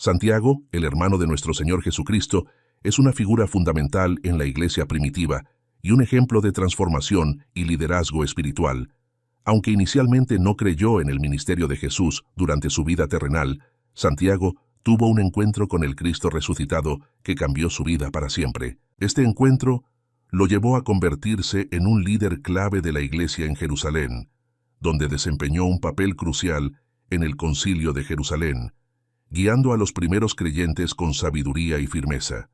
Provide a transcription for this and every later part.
Santiago, el hermano de nuestro Señor Jesucristo, es una figura fundamental en la iglesia primitiva y un ejemplo de transformación y liderazgo espiritual. Aunque inicialmente no creyó en el ministerio de Jesús durante su vida terrenal, Santiago tuvo un encuentro con el Cristo resucitado que cambió su vida para siempre. Este encuentro lo llevó a convertirse en un líder clave de la iglesia en Jerusalén, donde desempeñó un papel crucial en el Concilio de Jerusalén, guiando a los primeros creyentes con sabiduría y firmeza.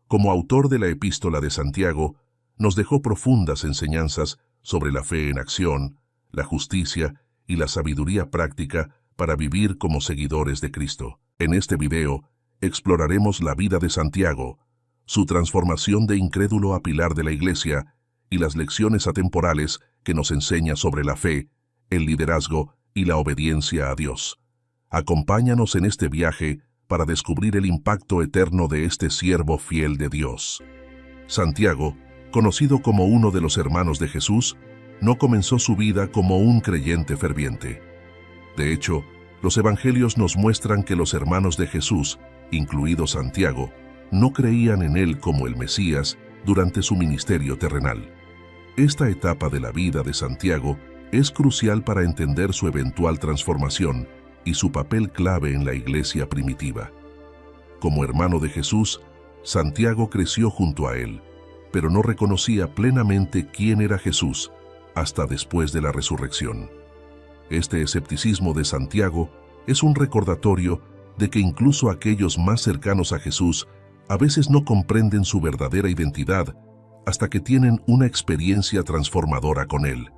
Como autor de la Epístola de Santiago, nos dejó profundas enseñanzas sobre la fe en acción, la justicia y la sabiduría práctica para vivir como seguidores de Cristo. En este video, exploraremos la vida de Santiago, su transformación de incrédulo a pilar de la iglesia y las lecciones atemporales que nos enseña sobre la fe, el liderazgo y la obediencia a Dios. Acompáñanos en este viaje para descubrir el impacto eterno de este siervo fiel de Dios. Santiago, conocido como uno de los hermanos de Jesús, no comenzó su vida como un creyente ferviente. De hecho, los evangelios nos muestran que los hermanos de Jesús, incluido Santiago, no creían en él como el Mesías durante su ministerio terrenal. Esta etapa de la vida de Santiago es crucial para entender su eventual transformación y su papel clave en la iglesia primitiva. Como hermano de Jesús, Santiago creció junto a él, pero no reconocía plenamente quién era Jesús hasta después de la resurrección. Este escepticismo de Santiago es un recordatorio de que incluso aquellos más cercanos a Jesús a veces no comprenden su verdadera identidad hasta que tienen una experiencia transformadora con él.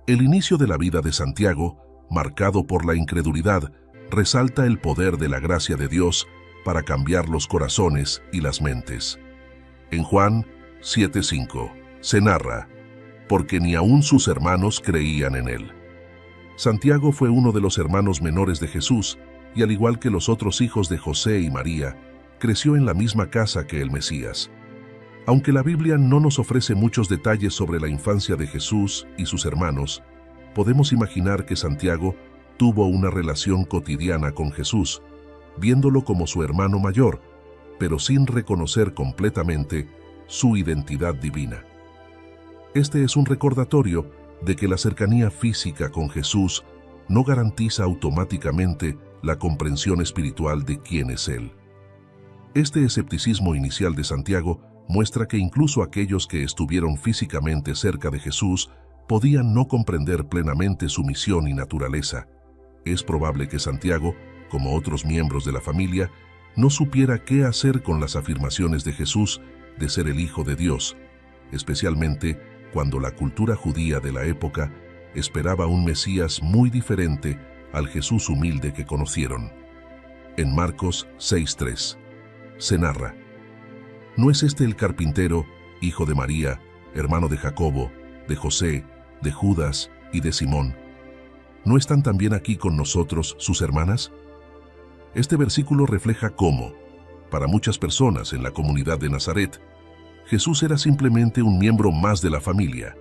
El inicio de la vida de Santiago, marcado por la incredulidad, resalta el poder de la gracia de Dios para cambiar los corazones y las mentes. En Juan 7:5 se narra, porque ni aun sus hermanos creían en él. Santiago fue uno de los hermanos menores de Jesús y, al igual que los otros hijos de José y María, creció en la misma casa que el Mesías. Aunque la Biblia no nos ofrece muchos detalles sobre la infancia de Jesús y sus hermanos, podemos imaginar que Santiago tuvo una relación cotidiana con Jesús, viéndolo como su hermano mayor, pero sin reconocer completamente su identidad divina. Este es un recordatorio de que la cercanía física con Jesús no garantiza automáticamente la comprensión espiritual de quién es Él. Este escepticismo inicial de Santiago muestra que incluso aquellos que estuvieron físicamente cerca de Jesús podían no comprender plenamente su misión y naturaleza. Es probable que Santiago, como otros miembros de la familia, no supiera qué hacer con las afirmaciones de Jesús de ser el Hijo de Dios, especialmente cuando la cultura judía de la época esperaba un Mesías muy diferente al Jesús humilde que conocieron. En Marcos 6:3 se narra: ¿no es este el carpintero, hijo de María, hermano de Jacobo, de José, de Judas y de Simón? ¿No están también aquí con nosotros sus hermanas? Este versículo refleja cómo, para muchas personas en la comunidad de Nazaret, Jesús era simplemente un miembro más de la familia,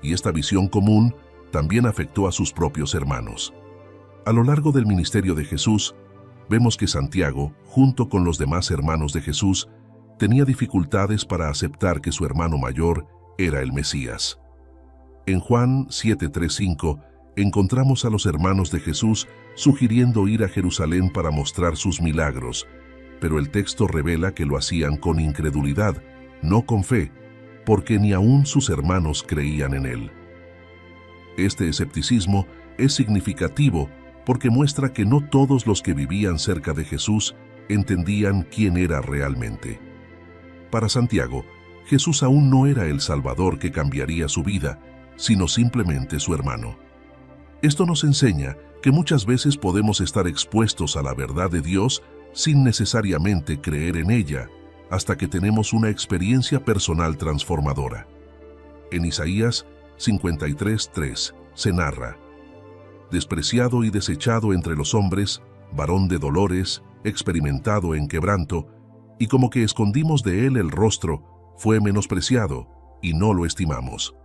y esta visión común también afectó a sus propios hermanos. A lo largo del ministerio de Jesús, vemos que Santiago, junto con los demás hermanos de Jesús, tenía dificultades para aceptar que su hermano mayor era el Mesías. En Juan 7:3-5 encontramos a los hermanos de Jesús sugiriendo ir a Jerusalén para mostrar sus milagros, pero el texto revela que lo hacían con incredulidad, no con fe, porque ni aun sus hermanos creían en él. Este escepticismo es significativo porque muestra que no todos los que vivían cerca de Jesús entendían quién era realmente. Para Santiago, Jesús aún no era el Salvador que cambiaría su vida, sino simplemente su hermano. Esto nos enseña que muchas veces podemos estar expuestos a la verdad de Dios sin necesariamente creer en ella, hasta que tenemos una experiencia personal transformadora. En Isaías 53:3 se narra: despreciado y desechado entre los hombres, varón de dolores, experimentado en quebranto, y como que escondimos de él el rostro, fue menospreciado, y no lo estimamos.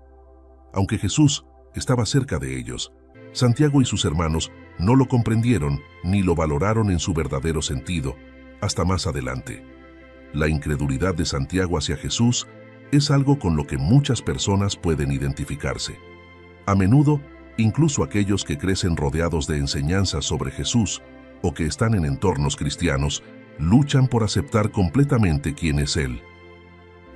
Aunque Jesús estaba cerca de ellos, Santiago y sus hermanos no lo comprendieron ni lo valoraron en su verdadero sentido, hasta más adelante. La incredulidad de Santiago hacia Jesús es algo con lo que muchas personas pueden identificarse. A menudo, incluso aquellos que crecen rodeados de enseñanzas sobre Jesús o que están en entornos cristianos, luchan por aceptar completamente quién es Él.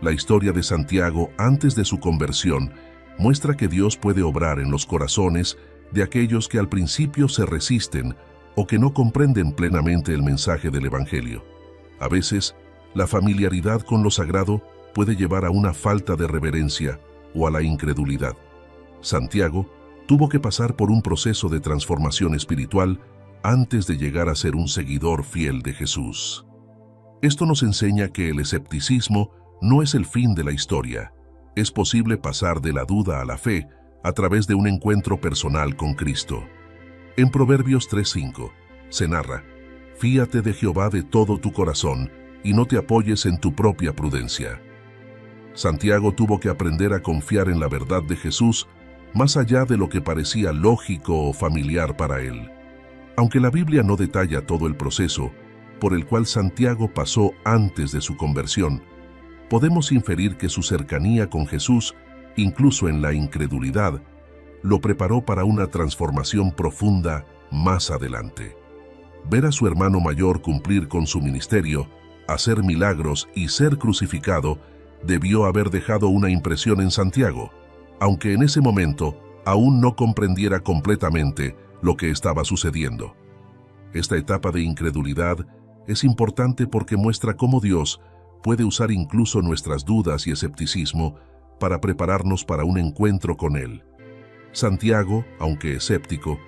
La historia de Santiago antes de su conversión muestra que Dios puede obrar en los corazones de aquellos que al principio se resisten o que no comprenden plenamente el mensaje del Evangelio. A veces, la familiaridad con lo sagrado puede llevar a una falta de reverencia o a la incredulidad. Santiago tuvo que pasar por un proceso de transformación espiritual antes de llegar a ser un seguidor fiel de Jesús. Esto nos enseña que el escepticismo no es el fin de la historia. Es posible pasar de la duda a la fe a través de un encuentro personal con Cristo. En Proverbios 3:5 se narra: «Fíate de Jehová de todo tu corazón y no te apoyes en tu propia prudencia». Santiago tuvo que aprender a confiar en la verdad de Jesús más allá de lo que parecía lógico o familiar para él. Aunque la Biblia no detalla todo el proceso por el cual Santiago pasó antes de su conversión, podemos inferir que su cercanía con Jesús, incluso en la incredulidad, lo preparó para una transformación profunda más adelante. Ver a su hermano mayor cumplir con su ministerio, hacer milagros y ser crucificado debió haber dejado una impresión en Santiago, aunque en ese momento aún no comprendiera completamente lo que estaba sucediendo. Esta etapa de incredulidad es importante porque muestra cómo Dios puede usar incluso nuestras dudas y escepticismo para prepararnos para un encuentro con Él. Santiago, aunque escéptico,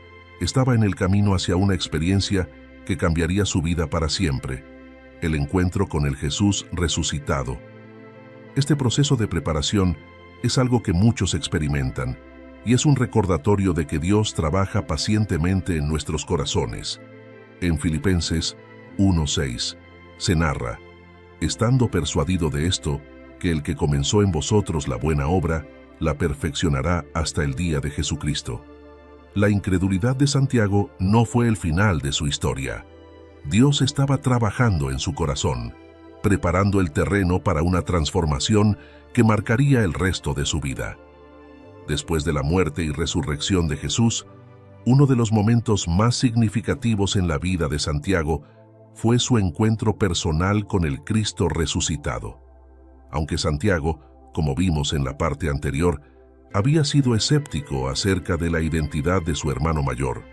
estaba en el camino hacia una experiencia que cambiaría su vida para siempre: el encuentro con el Jesús resucitado. Este proceso de preparación es algo que muchos experimentan y es un recordatorio de que Dios trabaja pacientemente en nuestros corazones. En Filipenses 1:6 se narra: «Estando persuadido de esto, que el que comenzó en vosotros la buena obra, la perfeccionará hasta el día de Jesucristo». La incredulidad de Santiago no fue el final de su historia. Dios estaba trabajando en su corazón, preparando el terreno para una transformación que marcaría el resto de su vida. Después de la muerte y resurrección de Jesús, uno de los momentos más significativos en la vida de Santiago fue su encuentro personal con el Cristo resucitado. Aunque Santiago, como vimos en la parte anterior, había sido escéptico acerca de la identidad de su hermano mayor,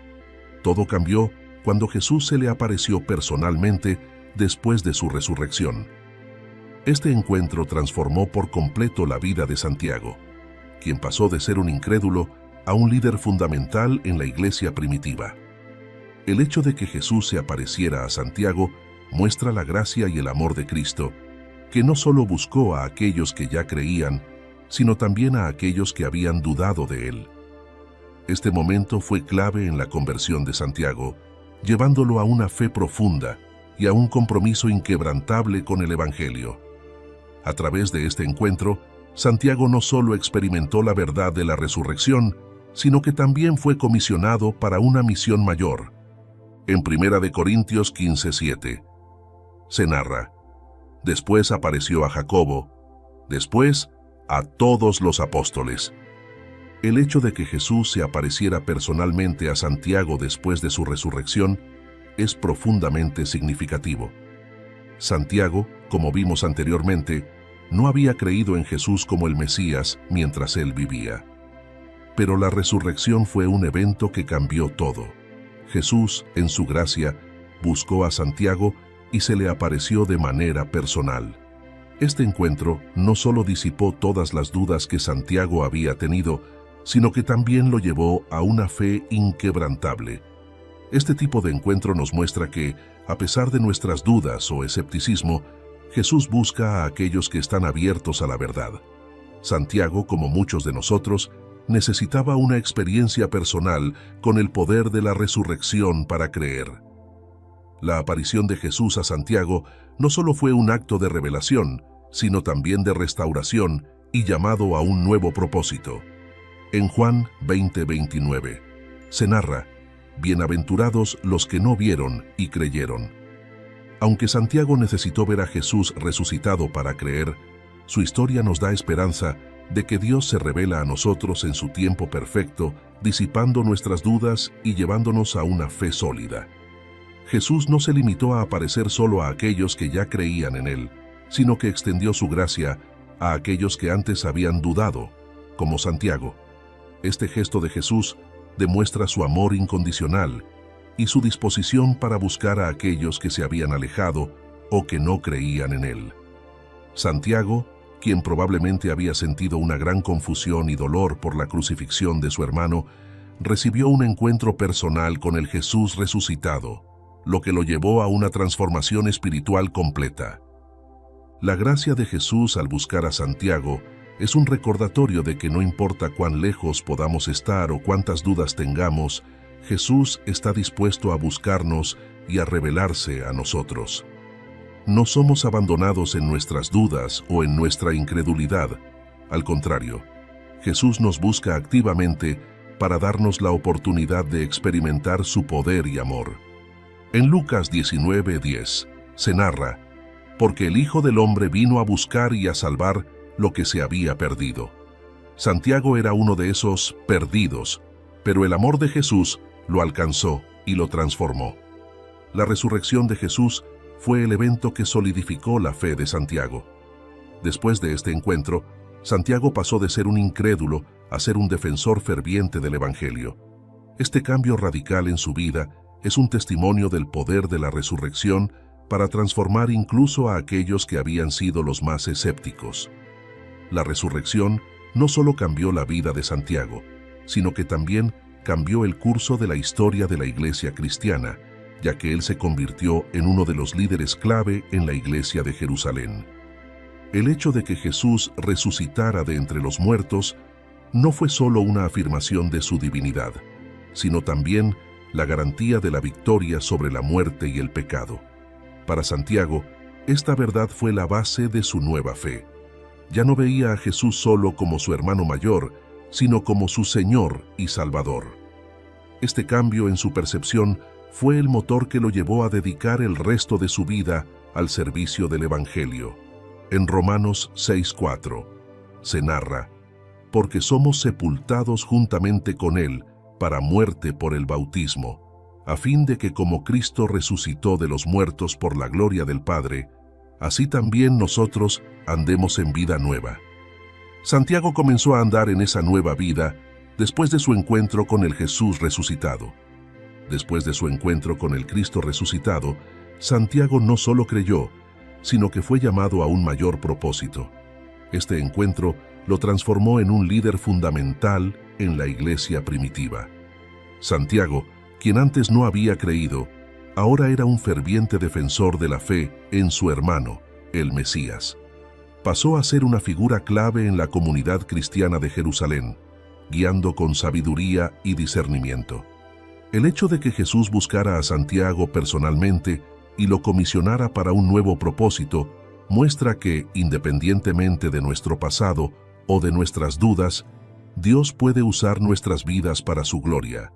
todo cambió cuando Jesús se le apareció personalmente después de su resurrección. Este encuentro transformó por completo la vida de Santiago, quien pasó de ser un incrédulo a un líder fundamental en la iglesia primitiva. El hecho de que Jesús se apareciera a Santiago muestra la gracia y el amor de Cristo, que no solo buscó a aquellos que ya creían, sino también a aquellos que habían dudado de Él. Este momento fue clave en la conversión de Santiago, llevándolo a una fe profunda y a un compromiso inquebrantable con el Evangelio. A través de este encuentro, Santiago no solo experimentó la verdad de la resurrección, sino que también fue comisionado para una misión mayor. En 1 Corintios 15:7 se narra: «Después apareció a Jacobo, después a todos los apóstoles». El hecho de que Jesús se apareciera personalmente a Santiago después de su resurrección es profundamente significativo. Santiago, como vimos anteriormente, no había creído en Jesús como el Mesías mientras él vivía. Pero la resurrección fue un evento que cambió todo. Jesús, en su gracia, buscó a Santiago y se le apareció de manera personal. Este encuentro no solo disipó todas las dudas que Santiago había tenido, sino que también lo llevó a una fe inquebrantable. Este tipo de encuentro nos muestra que, a pesar de nuestras dudas o escepticismo, Jesús busca a aquellos que están abiertos a la verdad. Santiago, como muchos de nosotros, necesitaba una experiencia personal con el poder de la resurrección para creer. La aparición de Jesús a Santiago no solo fue un acto de revelación, sino también de restauración y llamado a un nuevo propósito. En Juan 20:29 se narra: Bienaventurados los que no vieron y creyeron. Aunque Santiago necesitó ver a Jesús resucitado para creer, su historia nos da esperanza de que Dios se revela a nosotros en su tiempo perfecto, disipando nuestras dudas y llevándonos a una fe sólida. Jesús no se limitó a aparecer solo a aquellos que ya creían en Él, sino que extendió su gracia a aquellos que antes habían dudado, como Santiago. Este gesto de Jesús demuestra su amor incondicional y su disposición para buscar a aquellos que se habían alejado o que no creían en Él. Santiago, quien probablemente había sentido una gran confusión y dolor por la crucifixión de su hermano, recibió un encuentro personal con el Jesús resucitado, lo que lo llevó a una transformación espiritual completa. La gracia de Jesús al buscar a Santiago es un recordatorio de que no importa cuán lejos podamos estar o cuántas dudas tengamos, Jesús está dispuesto a buscarnos y a revelarse a nosotros. No somos abandonados en nuestras dudas o en nuestra incredulidad. Al contrario, Jesús nos busca activamente para darnos la oportunidad de experimentar su poder y amor. En Lucas 19:10 se narra: porque el Hijo del Hombre vino a buscar y a salvar lo que se había perdido. Santiago era uno de esos perdidos, pero el amor de Jesús lo alcanzó y lo transformó. La resurrección de Jesús fue el evento que solidificó la fe de Santiago. Después de este encuentro, Santiago pasó de ser un incrédulo a ser un defensor ferviente del Evangelio. Este cambio radical en su vida es un testimonio del poder de la resurrección para transformar incluso a aquellos que habían sido los más escépticos. La resurrección no solo cambió la vida de Santiago, sino que también cambió el curso de la historia de la iglesia cristiana, ya que él se convirtió en uno de los líderes clave en la iglesia de Jerusalén. El hecho de que Jesús resucitara de entre los muertos no fue solo una afirmación de su divinidad, sino también la garantía de la victoria sobre la muerte y el pecado. Para Santiago, esta verdad fue la base de su nueva fe. Ya no veía a Jesús solo como su hermano mayor, sino como su Señor y Salvador. Este cambio en su percepción fue el motor que lo llevó a dedicar el resto de su vida al servicio del Evangelio. En Romanos 6:4 se narra: porque somos sepultados juntamente con Él para muerte por el bautismo, a fin de que como Cristo resucitó de los muertos por la gloria del Padre, así también nosotros andemos en vida nueva. Santiago comenzó a andar en esa nueva vida después de su encuentro con el Jesús resucitado. Después de su encuentro con el Cristo resucitado, Santiago no solo creyó, sino que fue llamado a un mayor propósito. Este encuentro lo transformó en un líder fundamental en la iglesia primitiva. Santiago, quien antes no había creído, ahora era un ferviente defensor de la fe en su hermano, el Mesías. Pasó a ser una figura clave en la comunidad cristiana de Jerusalén, guiando con sabiduría y discernimiento. El hecho de que Jesús buscara a Santiago personalmente y lo comisionara para un nuevo propósito muestra que, independientemente de nuestro pasado o de nuestras dudas, Dios puede usar nuestras vidas para su gloria.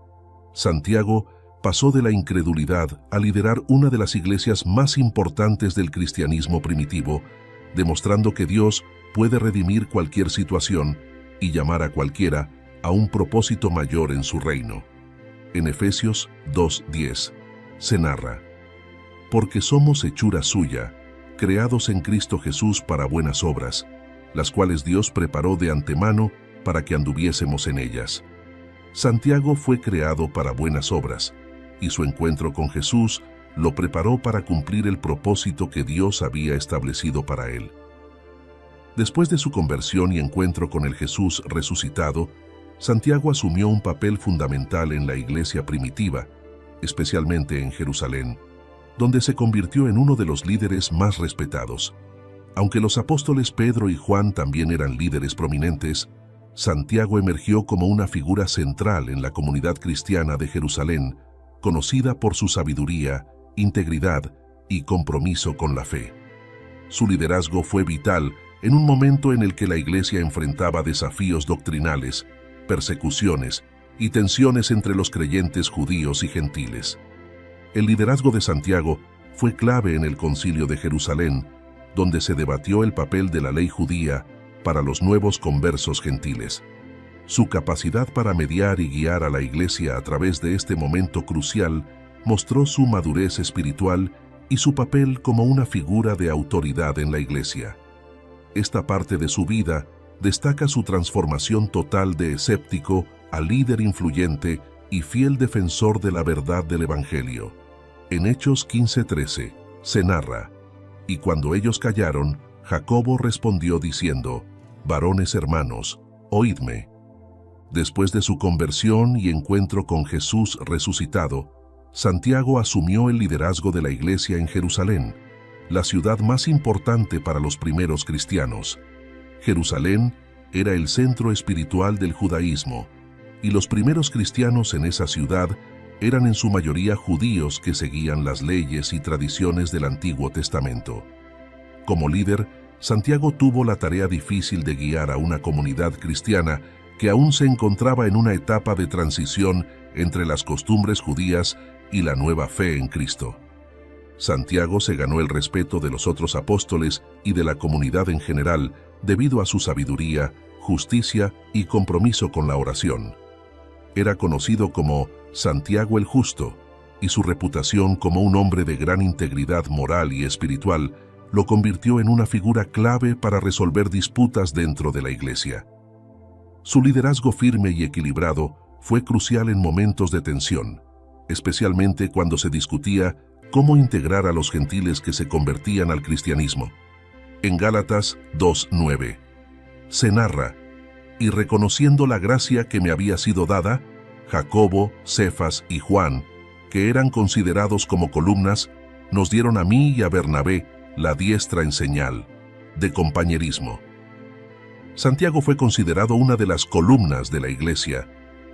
Santiago pasó de la incredulidad a liderar una de las iglesias más importantes del cristianismo primitivo, demostrando que Dios puede redimir cualquier situación y llamar a cualquiera a un propósito mayor en su reino. En Efesios 2:10 se narra: porque somos hechura suya, creados en Cristo Jesús para buenas obras, las cuales Dios preparó de antemano para que anduviésemos en ellas. Santiago fue creado para buenas obras, y su encuentro con Jesús lo preparó para cumplir el propósito que Dios había establecido para él. Después de su conversión y encuentro con el Jesús resucitado, Santiago asumió un papel fundamental en la iglesia primitiva, especialmente en Jerusalén, donde se convirtió en uno de los líderes más respetados. Aunque los apóstoles Pedro y Juan también eran líderes prominentes, Santiago emergió como una figura central en la comunidad cristiana de Jerusalén, conocida por su sabiduría, integridad y compromiso con la fe. Su liderazgo fue vital en un momento en el que la iglesia enfrentaba desafíos doctrinales, persecuciones y tensiones entre los creyentes judíos y gentiles. El liderazgo de Santiago fue clave en el Concilio de Jerusalén, donde se debatió el papel de la ley judía para los nuevos conversos gentiles. Su capacidad para mediar y guiar a la Iglesia a través de este momento crucial mostró su madurez espiritual y su papel como una figura de autoridad en la Iglesia. Esta parte de su vida destaca su transformación total de escéptico a líder influyente y fiel defensor de la verdad del Evangelio. En Hechos 15:13 se narra: «Y cuando ellos callaron, Jacobo respondió diciendo: Varones hermanos, oídme». Después de su conversión y encuentro con Jesús resucitado, Santiago asumió el liderazgo de la Iglesia en Jerusalén, la ciudad más importante para los primeros cristianos. Jerusalén era el centro espiritual del judaísmo, y los primeros cristianos en esa ciudad eran en su mayoría judíos que seguían las leyes y tradiciones del Antiguo Testamento. Como líder, Santiago tuvo la tarea difícil de guiar a una comunidad cristiana que aún se encontraba en una etapa de transición entre las costumbres judías y la nueva fe en Cristo. Santiago se ganó el respeto de los otros apóstoles y de la comunidad en general debido a su sabiduría, justicia y compromiso con la oración. Era conocido como Santiago el Justo, y su reputación como un hombre de gran integridad moral y espiritual lo convirtió en una figura clave para resolver disputas dentro de la Iglesia. Su liderazgo firme y equilibrado fue crucial en momentos de tensión, especialmente cuando se discutía cómo integrar a los gentiles que se convertían al cristianismo. En Gálatas 2:9 se narra: «Y reconociendo la gracia que me había sido dada, Jacobo, Cefas y Juan, que eran considerados como columnas, nos dieron a mí y a Bernabé la diestra en señal de compañerismo». Santiago fue considerado una de las columnas de la Iglesia,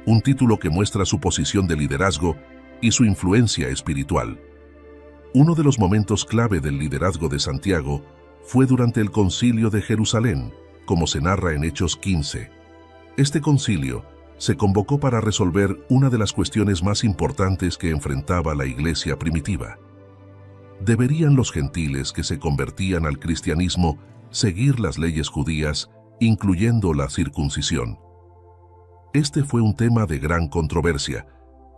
un título que muestra su posición de liderazgo y su influencia espiritual. Uno de los momentos clave del liderazgo de Santiago fue durante el Concilio de Jerusalén, como se narra en Hechos 15. Este concilio se convocó para resolver una de las cuestiones más importantes que enfrentaba la Iglesia primitiva. ¿Deberían los gentiles que se convertían al cristianismo seguir las leyes judías, incluyendo la circuncisión? Este fue un tema de gran controversia,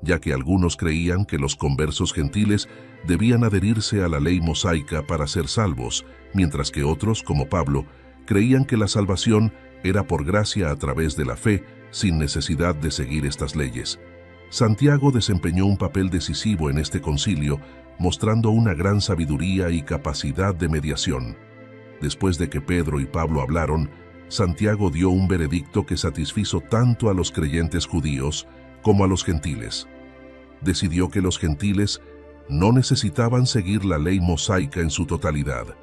ya que algunos creían que los conversos gentiles debían adherirse a la ley mosaica para ser salvos, mientras que otros, como Pablo, creían que la salvación era por gracia a través de la fe, sin necesidad de seguir estas leyes. Santiago desempeñó un papel decisivo en este concilio, mostrando una gran sabiduría y capacidad de mediación. Después de que Pedro y Pablo hablaron, Santiago dio un veredicto que satisfizo tanto a los creyentes judíos como a los gentiles. Decidió que los gentiles no necesitaban seguir la ley mosaica en su totalidad,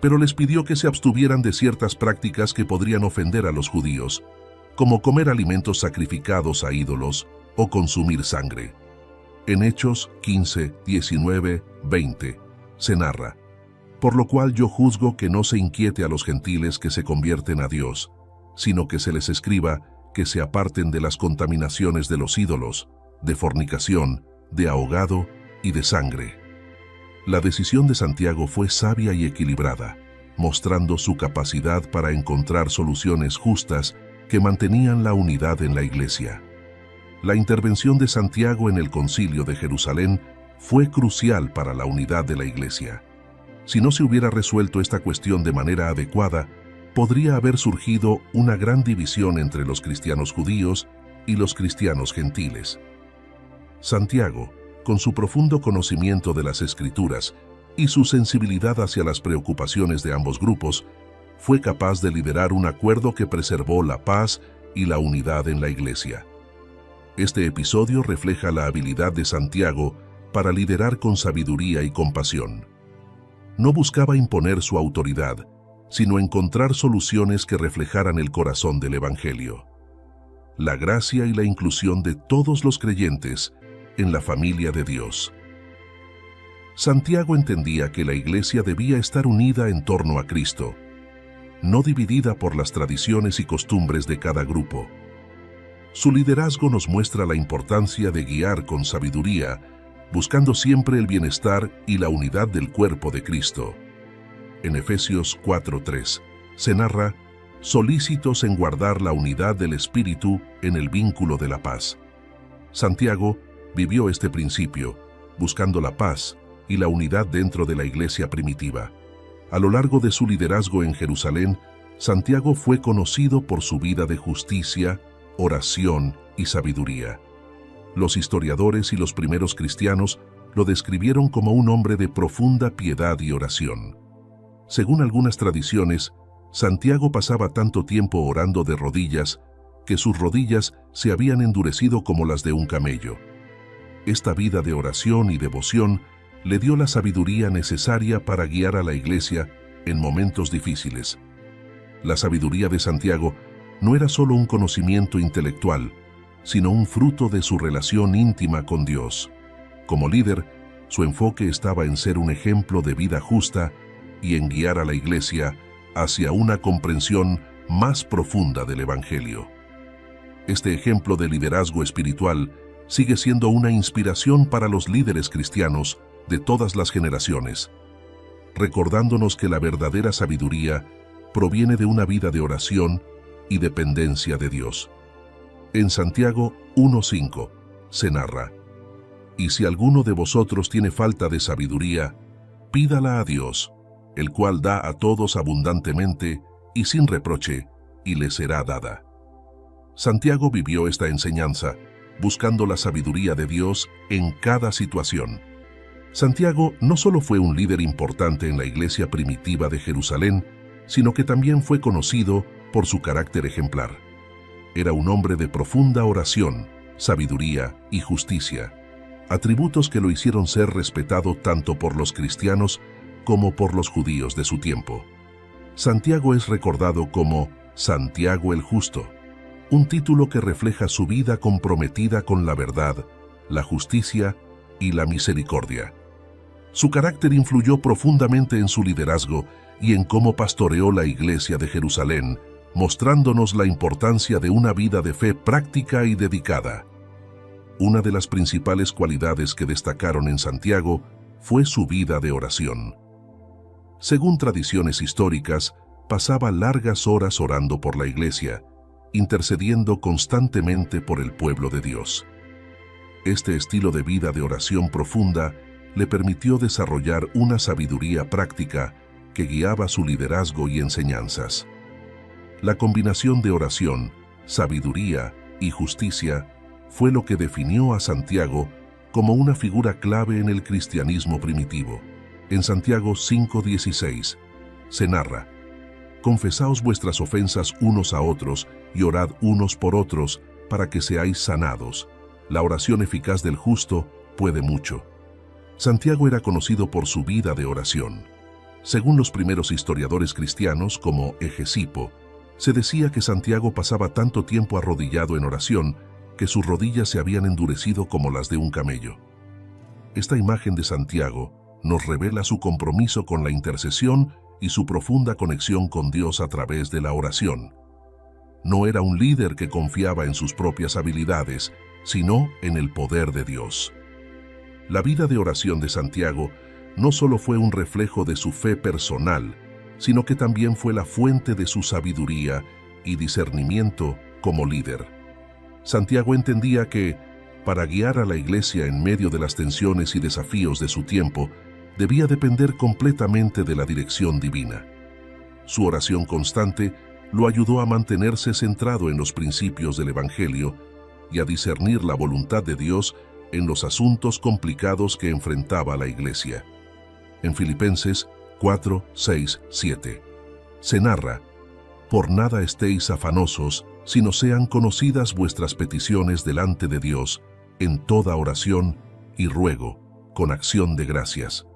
pero les pidió que se abstuvieran de ciertas prácticas que podrían ofender a los judíos, como comer alimentos sacrificados a ídolos o consumir sangre. En Hechos 15, 19, 20 se narra: «Por lo cual yo juzgo que no se inquiete a los gentiles que se convierten a Dios, sino que se les escriba que se aparten de las contaminaciones de los ídolos, de fornicación, de ahogado y de sangre». La decisión de Santiago fue sabia y equilibrada, mostrando su capacidad para encontrar soluciones justas que mantenían la unidad en la Iglesia. La intervención de Santiago en el Concilio de Jerusalén fue crucial para la unidad de la Iglesia. Si no se hubiera resuelto esta cuestión de manera adecuada, podría haber surgido una gran división entre los cristianos judíos y los cristianos gentiles. Santiago, con su profundo conocimiento de las Escrituras y su sensibilidad hacia las preocupaciones de ambos grupos, fue capaz de liderar un acuerdo que preservó la paz y la unidad en la Iglesia. Este episodio refleja la habilidad de Santiago para liderar con sabiduría y compasión. No buscaba imponer su autoridad, sino encontrar soluciones que reflejaran el corazón del Evangelio: la gracia y la inclusión de todos los creyentes en la familia de Dios. Santiago entendía que la Iglesia debía estar unida en torno a Cristo, no dividida por las tradiciones y costumbres de cada grupo. Su liderazgo nos muestra la importancia de guiar con sabiduría, buscando siempre el bienestar y la unidad del cuerpo de Cristo. En Efesios 4:3 se narra: solícitos en guardar la unidad del Espíritu en el vínculo de la paz. Santiago vivió este principio, buscando la paz y la unidad dentro de la iglesia primitiva. A lo largo de su liderazgo en Jerusalén, Santiago fue conocido por su vida de justicia, oración y sabiduría. Los historiadores y los primeros cristianos lo describieron como un hombre de profunda piedad y oración. Según algunas tradiciones, Santiago pasaba tanto tiempo orando de rodillas que sus rodillas se habían endurecido como las de un camello. Esta vida de oración y devoción le dio la sabiduría necesaria para guiar a la iglesia en momentos difíciles. La sabiduría de Santiago no era solo un conocimiento intelectual, sino un fruto de su relación íntima con Dios. Como líder, su enfoque estaba en ser un ejemplo de vida justa y en guiar a la iglesia hacia una comprensión más profunda del Evangelio. Este ejemplo de liderazgo espiritual sigue siendo una inspiración para los líderes cristianos de todas las generaciones, recordándonos que la verdadera sabiduría proviene de una vida de oración y dependencia de Dios. En Santiago 1:5 se narra: y si alguno de vosotros tiene falta de sabiduría, pídala a Dios, el cual da a todos abundantemente y sin reproche, y le será dada. Santiago vivió esta enseñanza, buscando la sabiduría de Dios en cada situación. Santiago no solo fue un líder importante en la iglesia primitiva de Jerusalén, sino que también fue conocido por su carácter ejemplar. Era un hombre de profunda oración, sabiduría y justicia, atributos que lo hicieron ser respetado tanto por los cristianos como por los judíos de su tiempo. Santiago es recordado como Santiago el Justo, un título que refleja su vida comprometida con la verdad, la justicia y la misericordia. Su carácter influyó profundamente en su liderazgo y en cómo pastoreó la iglesia de Jerusalén, mostrándonos la importancia de una vida de fe práctica y dedicada. Una de las principales cualidades que destacaron en Santiago fue su vida de oración. Según tradiciones históricas, pasaba largas horas orando por la iglesia, intercediendo constantemente por el pueblo de Dios. Este estilo de vida de oración profunda le permitió desarrollar una sabiduría práctica que guiaba su liderazgo y enseñanzas. La combinación de oración, sabiduría y justicia fue lo que definió a Santiago como una figura clave en el cristianismo primitivo. En Santiago 5:16 se narra: confesaos vuestras ofensas unos a otros y orad unos por otros para que seáis sanados. La oración eficaz del justo puede mucho. Santiago era conocido por su vida de oración. Según los primeros historiadores cristianos, como Hegesipo, se decía que Santiago pasaba tanto tiempo arrodillado en oración que sus rodillas se habían endurecido como las de un camello. Esta imagen de Santiago nos revela su compromiso con la intercesión y su profunda conexión con Dios a través de la oración. No era un líder que confiaba en sus propias habilidades, sino en el poder de Dios. La vida de oración de Santiago no solo fue un reflejo de su fe personal, sino que también fue la fuente de su sabiduría y discernimiento como líder. Santiago entendía que, para guiar a la iglesia en medio de las tensiones y desafíos de su tiempo, debía depender completamente de la dirección divina. Su oración constante lo ayudó a mantenerse centrado en los principios del Evangelio y a discernir la voluntad de Dios en los asuntos complicados que enfrentaba la iglesia. En Filipenses 4, 6, 7 se narra: por nada estéis afanosos, sino sean conocidas vuestras peticiones delante de Dios, en toda oración y ruego, con acción de gracias.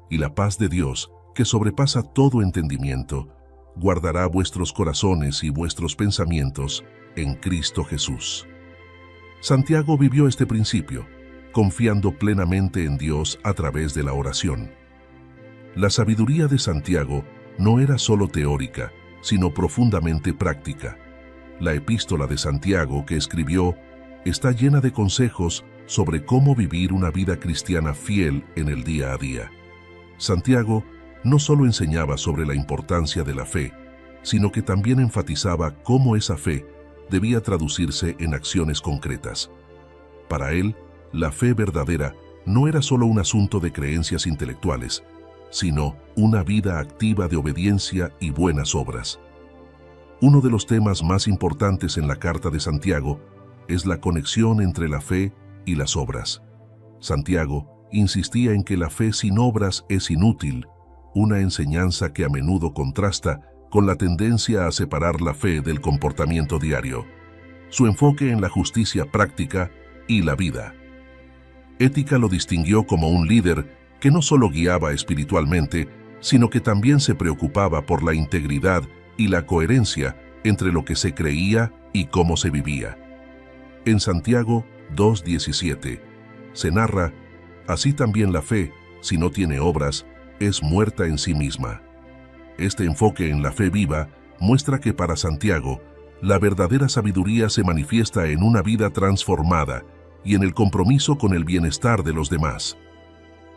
Y la paz de Dios, que sobrepasa todo entendimiento, guardará vuestros corazones y vuestros pensamientos en Cristo Jesús. Santiago vivió este principio, confiando plenamente en Dios a través de la oración. La sabiduría de Santiago no era solo teórica, sino profundamente práctica. La epístola de Santiago que escribió está llena de consejos sobre cómo vivir una vida cristiana fiel en el día a día. Santiago no solo enseñaba sobre la importancia de la fe, sino que también enfatizaba cómo esa fe debía traducirse en acciones concretas. Para él, la fe verdadera no era solo un asunto de creencias intelectuales, sino una vida activa de obediencia y buenas obras. Uno de los temas más importantes en la carta de Santiago es la conexión entre la fe y las obras. Santiago insistía en que la fe sin obras es inútil, una enseñanza que a menudo contrasta con la tendencia a separar la fe del comportamiento diario. Su enfoque en la justicia práctica y la vida. Ética lo distinguió como un líder que no solo guiaba espiritualmente, sino que también se preocupaba por la integridad y la coherencia entre lo que se creía y cómo se vivía. En Santiago 2:17 se narra: así también la fe, si no tiene obras, es muerta en sí misma. Este enfoque en la fe viva muestra que para Santiago, la verdadera sabiduría se manifiesta en una vida transformada y en el compromiso con el bienestar de los demás.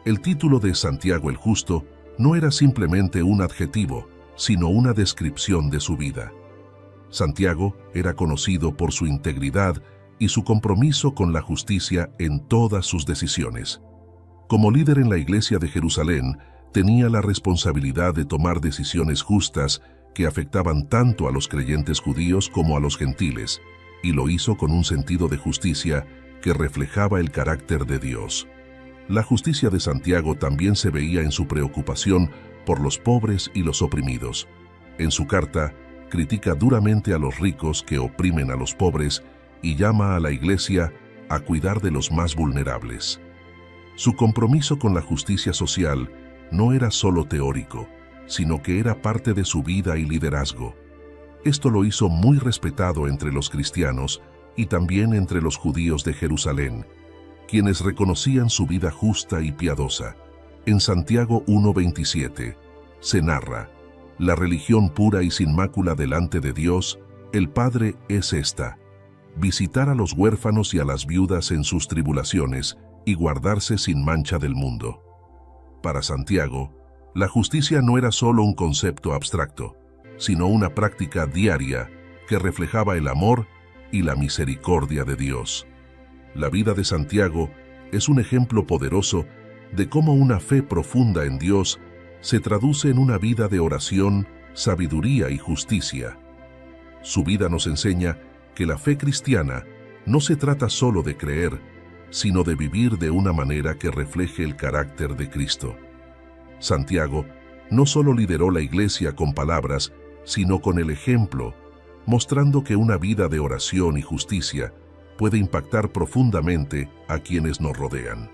El título de Santiago el Justo no era simplemente un adjetivo, sino una descripción de su vida. Santiago era conocido por su integridad y su compromiso con la justicia en todas sus decisiones. Como líder en la Iglesia de Jerusalén, tenía la responsabilidad de tomar decisiones justas que afectaban tanto a los creyentes judíos como a los gentiles, y lo hizo con un sentido de justicia que reflejaba el carácter de Dios. La justicia de Santiago también se veía en su preocupación por los pobres y los oprimidos. En su carta, critica duramente a los ricos que oprimen a los pobres y llama a la Iglesia a cuidar de los más vulnerables. Su compromiso con la justicia social no era solo teórico, sino que era parte de su vida y liderazgo. Esto lo hizo muy respetado entre los cristianos y también entre los judíos de Jerusalén, quienes reconocían su vida justa y piadosa. En Santiago 1:27 se narra: la religión pura y sin mácula delante de Dios, el Padre, es esta: visitar a los huérfanos y a las viudas en sus tribulaciones y guardarse sin mancha del mundo. Para Santiago, la justicia no era solo un concepto abstracto, sino una práctica diaria que reflejaba el amor y la misericordia de Dios. La vida de Santiago es un ejemplo poderoso de cómo una fe profunda en Dios se traduce en una vida de oración, sabiduría y justicia. Su vida nos enseña que la fe cristiana no se trata solo de creer, sino de vivir de una manera que refleje el carácter de Cristo. Santiago no solo lideró la Iglesia con palabras, sino con el ejemplo, mostrando que una vida de oración y justicia puede impactar profundamente a quienes nos rodean.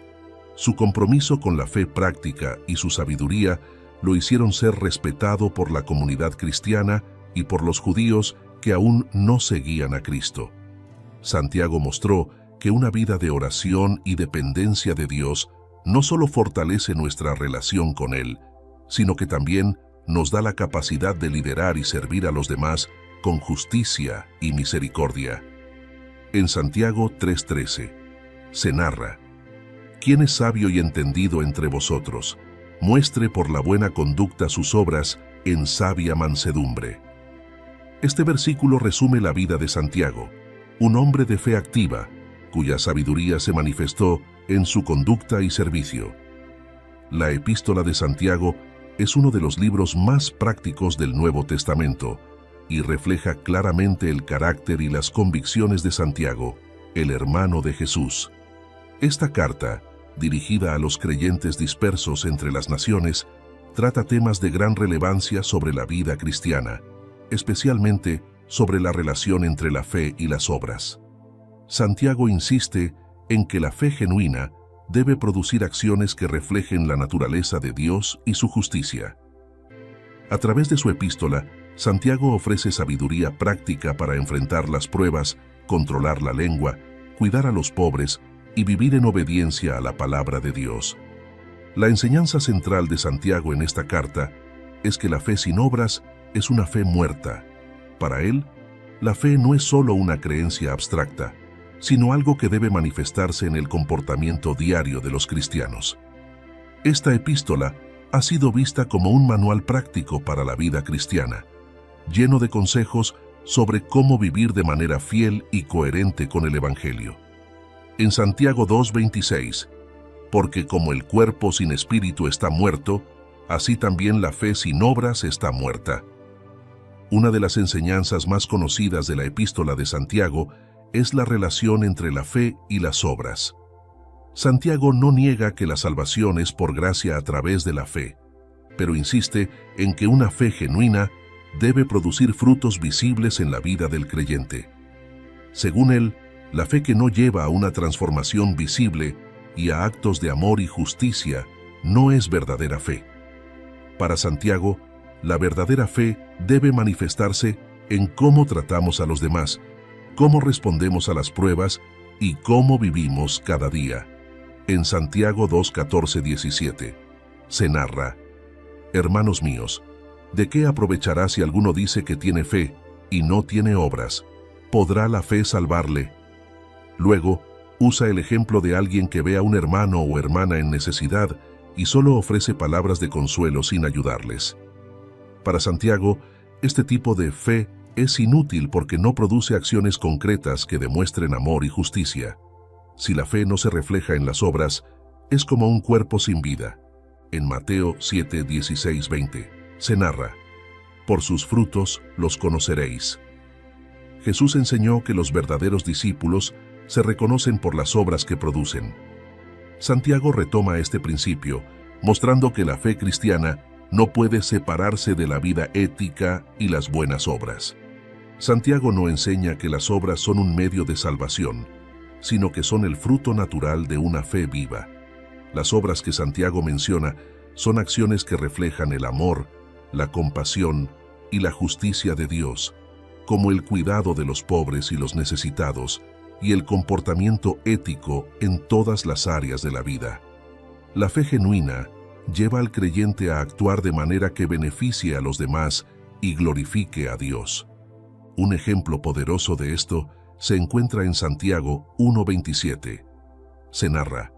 Su compromiso con la fe práctica y su sabiduría lo hicieron ser respetado por la comunidad cristiana y por los judíos que aún no seguían a Cristo. Santiago mostró que una vida de oración y dependencia de Dios no solo fortalece nuestra relación con Él, sino que también nos da la capacidad de liderar y servir a los demás con justicia y misericordia. En Santiago 3:13 se narra: ¿quién es sabio y entendido entre vosotros? Muestre por la buena conducta sus obras en sabia mansedumbre. Este versículo resume la vida de Santiago, un hombre de fe activa, cuya sabiduría se manifestó en su conducta y servicio. La Epístola de Santiago es uno de los libros más prácticos del Nuevo Testamento y refleja claramente el carácter y las convicciones de Santiago, el hermano de Jesús. Esta carta, dirigida a los creyentes dispersos entre las naciones, trata temas de gran relevancia sobre la vida cristiana, especialmente sobre la relación entre la fe y las obras. Santiago insiste en que la fe genuina debe producir acciones que reflejen la naturaleza de Dios y su justicia. A través de su epístola, Santiago ofrece sabiduría práctica para enfrentar las pruebas, controlar la lengua, cuidar a los pobres y vivir en obediencia a la palabra de Dios. La enseñanza central de Santiago en esta carta es que la fe sin obras es una fe muerta. Para él, La fe no es solo una creencia abstracta, sino algo que debe manifestarse en el comportamiento diario de los cristianos. Esta epístola ha sido vista como un manual práctico para la vida cristiana, lleno de consejos sobre cómo vivir de manera fiel y coherente con el Evangelio. En Santiago 2:26, porque como el cuerpo sin espíritu está muerto, así también la fe sin obras está muerta. Una de las enseñanzas más conocidas de la epístola de Santiago es la relación entre la fe y las obras. Santiago no niega que la salvación es por gracia a través de la fe, pero insiste en que una fe genuina debe producir frutos visibles en la vida del creyente. Según él, la fe que no lleva a una transformación visible y a actos de amor y justicia no es verdadera fe. Para Santiago, la verdadera fe debe manifestarse en cómo tratamos a los demás, cómo respondemos a las pruebas y cómo vivimos cada día. En Santiago 2:14-17 se narra: Hermanos míos, ¿de qué aprovechará si alguno dice que tiene fe y no tiene obras? ¿Podrá la fe salvarle? Luego, usa el ejemplo de alguien que ve a un hermano o hermana en necesidad y solo ofrece palabras de consuelo sin ayudarles. Para Santiago, este tipo de fe es inútil porque no produce acciones concretas que demuestren amor y justicia. Si la fe no se refleja en las obras, es como un cuerpo sin vida. En Mateo 7:16-20 se narra: por sus frutos los conoceréis. Jesús enseñó que los verdaderos discípulos se reconocen por las obras que producen. Santiago retoma este principio, mostrando que la fe cristiana no puede separarse de la vida ética y las buenas obras. Santiago no enseña que las obras son un medio de salvación, sino que son el fruto natural de una fe viva. Las obras que Santiago menciona son acciones que reflejan el amor, la compasión y la justicia de Dios, como el cuidado de los pobres y los necesitados, y el comportamiento ético en todas las áreas de la vida. La fe genuina lleva al creyente a actuar de manera que beneficie a los demás y glorifique a Dios. Un ejemplo poderoso de esto se encuentra en Santiago 1:27. Se narra: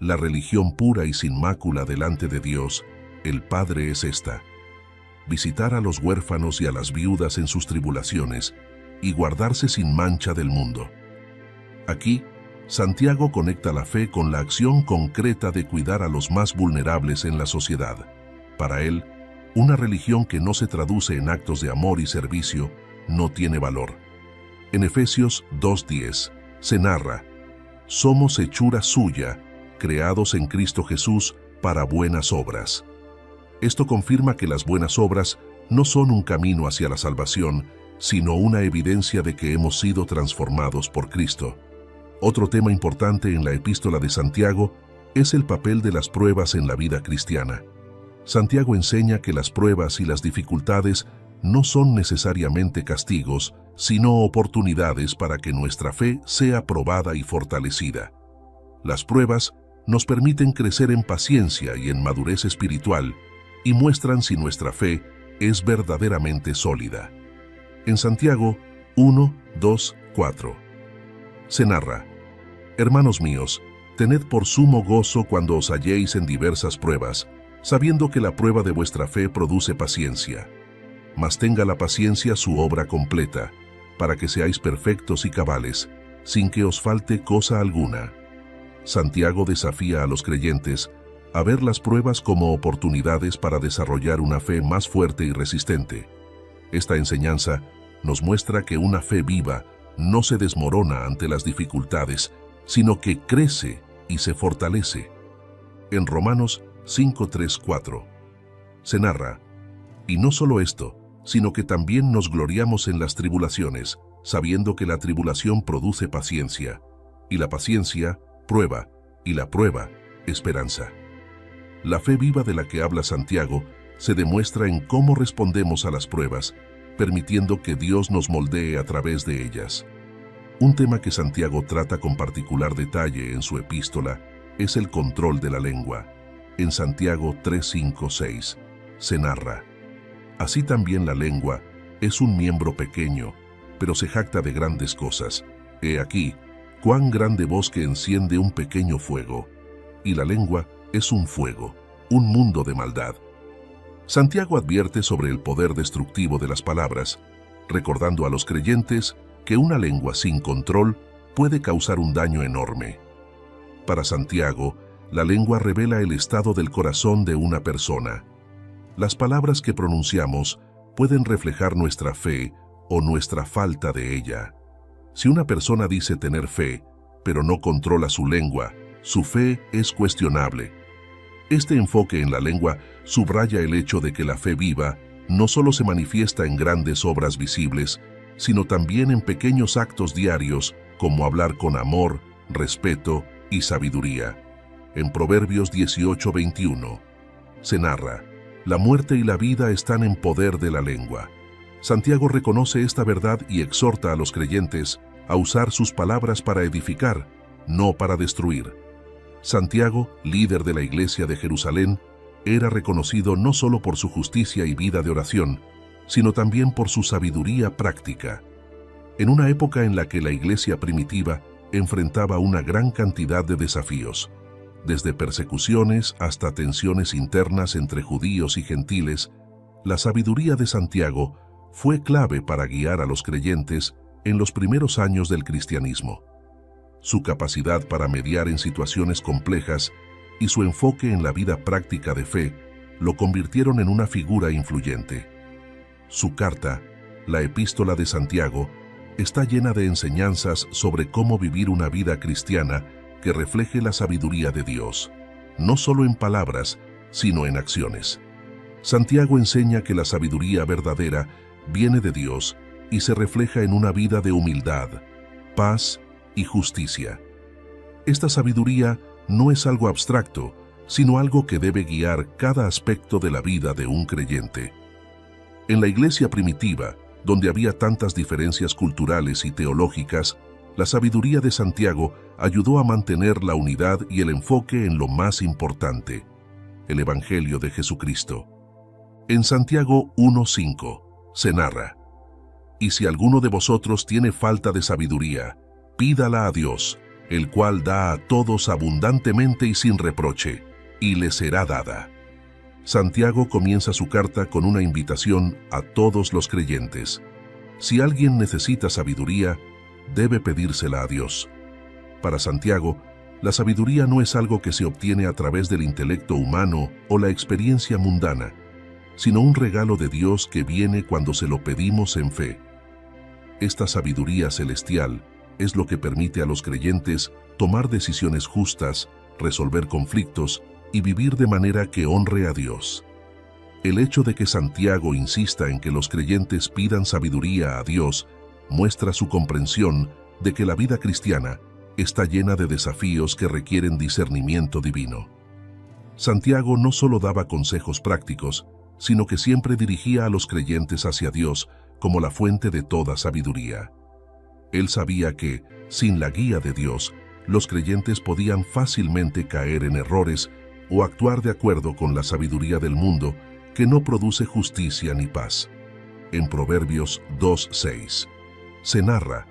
la religión pura y sin mácula delante de Dios, el Padre, es esta: visitar a los huérfanos y a las viudas en sus tribulaciones y guardarse sin mancha del mundo. Aquí, Santiago conecta la fe con la acción concreta de cuidar a los más vulnerables en la sociedad. Para él, una religión que no se traduce en actos de amor y servicio no tiene valor. En Efesios 2:10 se narra: somos hechura suya, creados en Cristo Jesús para buenas obras. Esto confirma que las buenas obras no son un camino hacia la salvación, sino una evidencia de que hemos sido transformados por Cristo. Otro tema importante en la epístola de Santiago es el papel de las pruebas en la vida cristiana. Santiago enseña que las pruebas y las dificultades no son necesariamente castigos, sino oportunidades para que nuestra fe sea probada y fortalecida. Las pruebas nos permiten crecer en paciencia y en madurez espiritual y muestran si nuestra fe es verdaderamente sólida. En Santiago 1:2-4 se narra: hermanos míos, tened por sumo gozo cuando os halléis en diversas pruebas, sabiendo que la prueba de vuestra fe produce paciencia. Mas tenga la paciencia su obra completa, para que seáis perfectos y cabales, sin que os falte cosa alguna. Santiago desafía a los creyentes a ver las pruebas como oportunidades para desarrollar una fe más fuerte y resistente. Esta enseñanza nos muestra que una fe viva no se desmorona ante las dificultades, sino que crece y se fortalece. En Romanos 5:3-4 se narra: y no solo esto, sino que también nos gloriamos en las tribulaciones, sabiendo que la tribulación produce paciencia, y la paciencia, prueba, y la prueba, esperanza. La fe viva de la que habla Santiago se demuestra en cómo respondemos a las pruebas, permitiendo que Dios nos moldee a través de ellas. Un tema que Santiago trata con particular detalle en su epístola es el control de la lengua. En Santiago 3:5-6 se narra: así también la lengua es un miembro pequeño, pero se jacta de grandes cosas. He aquí, cuán grande bosque enciende un pequeño fuego, y la lengua es un fuego, un mundo de maldad. Santiago advierte sobre el poder destructivo de las palabras, recordando a los creyentes que una lengua sin control puede causar un daño enorme. Para Santiago, la lengua revela el estado del corazón de una persona. Las palabras que pronunciamos pueden reflejar nuestra fe o nuestra falta de ella. Si una persona dice tener fe, pero no controla su lengua, su fe es cuestionable. Este enfoque en la lengua subraya el hecho de que la fe viva no solo se manifiesta en grandes obras visibles, sino también en pequeños actos diarios como hablar con amor, respeto y sabiduría. En Proverbios 18:21 se narra: la muerte y la vida están en poder de la lengua. Santiago reconoce esta verdad y exhorta a los creyentes a usar sus palabras para edificar, no para destruir. Santiago, líder de la iglesia de Jerusalén, era reconocido no solo por su justicia y vida de oración, sino también por su sabiduría práctica. En una época en la que la iglesia primitiva enfrentaba una gran cantidad de desafíos, desde persecuciones hasta tensiones internas entre judíos y gentiles, la sabiduría de Santiago fue clave para guiar a los creyentes en los primeros años del cristianismo. Su capacidad para mediar en situaciones complejas y su enfoque en la vida práctica de fe lo convirtieron en una figura influyente. Su carta, la Epístola de Santiago, está llena de enseñanzas sobre cómo vivir una vida cristiana que refleje la sabiduría de Dios, no solo en palabras, sino en acciones. Santiago enseña que la sabiduría verdadera viene de Dios y se refleja en una vida de humildad, paz y justicia. Esta sabiduría no es algo abstracto, sino algo que debe guiar cada aspecto de la vida de un creyente. En la iglesia primitiva, donde había tantas diferencias culturales y teológicas, la sabiduría de Santiago ayudó a mantener la unidad y el enfoque en lo más importante, el Evangelio de Jesucristo. En Santiago 1:5 se narra: y si alguno de vosotros tiene falta de sabiduría, pídala a Dios, el cual da a todos abundantemente y sin reproche, y le será dada. Santiago comienza su carta con una invitación a todos los creyentes. Si alguien necesita sabiduría, debe pedírsela a Dios. Para Santiago, la sabiduría no es algo que se obtiene a través del intelecto humano o la experiencia mundana, sino un regalo de Dios que viene cuando se lo pedimos en fe. Esta sabiduría celestial es lo que permite a los creyentes tomar decisiones justas, resolver conflictos y vivir de manera que honre a Dios. El hecho de que Santiago insista en que los creyentes pidan sabiduría a Dios muestra su comprensión de que la vida cristiana está llena de desafíos que requieren discernimiento divino. Santiago no solo daba consejos prácticos, sino que siempre dirigía a los creyentes hacia Dios como la fuente de toda sabiduría. Él sabía que, sin la guía de Dios, los creyentes podían fácilmente caer en errores o actuar de acuerdo con la sabiduría del mundo que no produce justicia ni paz. En Proverbios 2:6 se narra: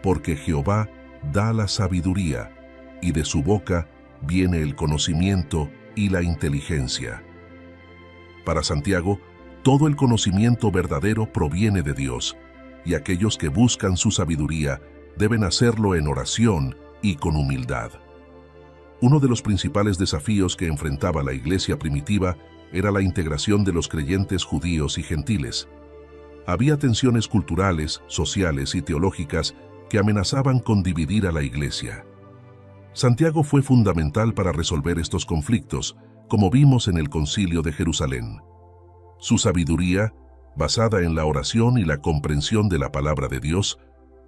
porque Jehová da la sabiduría, y de su boca viene el conocimiento y la inteligencia. Para Santiago, todo el conocimiento verdadero proviene de Dios, y aquellos que buscan su sabiduría deben hacerlo en oración y con humildad. Uno de los principales desafíos que enfrentaba la iglesia primitiva era la integración de los creyentes judíos y gentiles. Había tensiones culturales, sociales y teológicas que amenazaban con dividir a la iglesia. Santiago fue fundamental para resolver estos conflictos, como vimos en el Concilio de Jerusalén. Su sabiduría, basada en la oración y la comprensión de la palabra de Dios,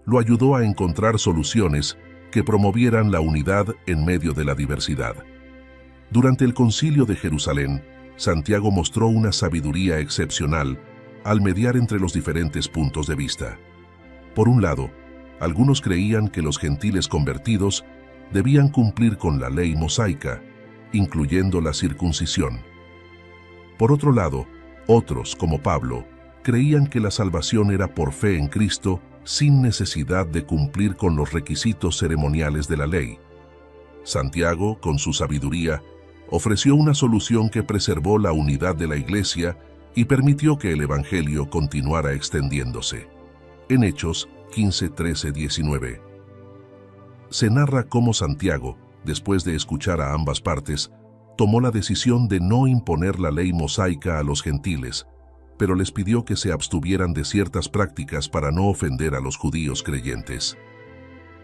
lo ayudó a encontrar soluciones que promovieran la unidad en medio de la diversidad. Durante el Concilio de Jerusalén, Santiago mostró una sabiduría excepcional al mediar entre los diferentes puntos de vista. Por un lado, algunos creían que los gentiles convertidos debían cumplir con la ley mosaica, incluyendo la circuncisión. Por otro lado, otros, como Pablo, creían que la salvación era por fe en Cristo sin necesidad de cumplir con los requisitos ceremoniales de la ley. Santiago, con su sabiduría, ofreció una solución que preservó la unidad de la Iglesia y permitió que el Evangelio continuara extendiéndose. En Hechos 15, 13, 19. Se narra cómo Santiago, después de escuchar a ambas partes, tomó la decisión de no imponer la ley mosaica a los gentiles, pero les pidió que se abstuvieran de ciertas prácticas para no ofender a los judíos creyentes.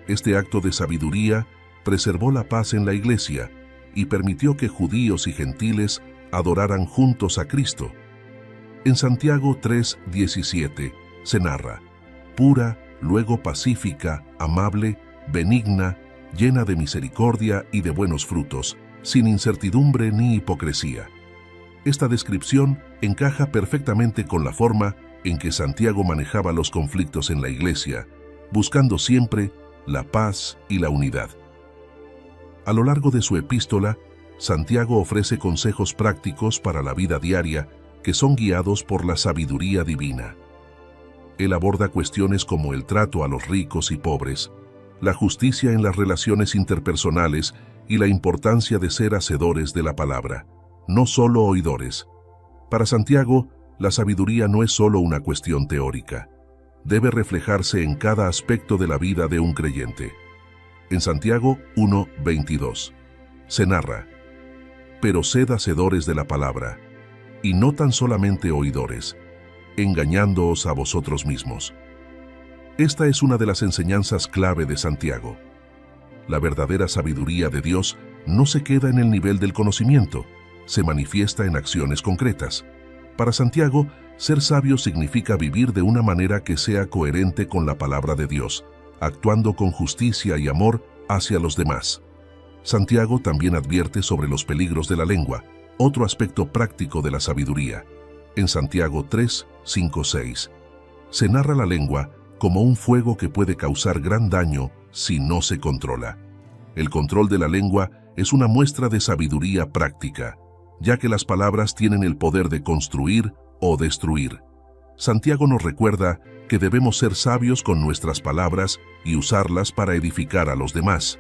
Este acto de sabiduría preservó la paz en la Iglesia y permitió que judíos y gentiles adoraran juntos a Cristo. En Santiago 3:17 se narra: pura, luego pacífica, amable, benigna, llena de misericordia y de buenos frutos, sin incertidumbre ni hipocresía. Esta descripción encaja perfectamente con la forma en que Santiago manejaba los conflictos en la Iglesia, buscando siempre la paz y la unidad. A lo largo de su epístola, Santiago ofrece consejos prácticos para la vida diaria que son guiados por la sabiduría divina. Él aborda cuestiones como el trato a los ricos y pobres, la justicia en las relaciones interpersonales y la importancia de ser hacedores de la palabra, no solo oidores. Para Santiago, la sabiduría no es solo una cuestión teórica. Debe reflejarse en cada aspecto de la vida de un creyente. En Santiago 1:22 se narra: pero sed hacedores de la palabra, y no tan solamente oidores, engañándoos a vosotros mismos. Esta es una de las enseñanzas clave de Santiago. La verdadera sabiduría de Dios no se queda en el nivel del conocimiento, se manifiesta en acciones concretas. Para Santiago, ser sabio significa vivir de una manera que sea coherente con la palabra de Dios, actuando con justicia y amor hacia los demás. Santiago también advierte sobre los peligros de la lengua, otro aspecto práctico de la sabiduría. En Santiago 3:5-6 se narra la lengua como un fuego que puede causar gran daño si no se controla. El control de la lengua es una muestra de sabiduría práctica, ya que las palabras tienen el poder de construir o destruir. Santiago nos recuerda que debemos ser sabios con nuestras palabras y usarlas para edificar a los demás.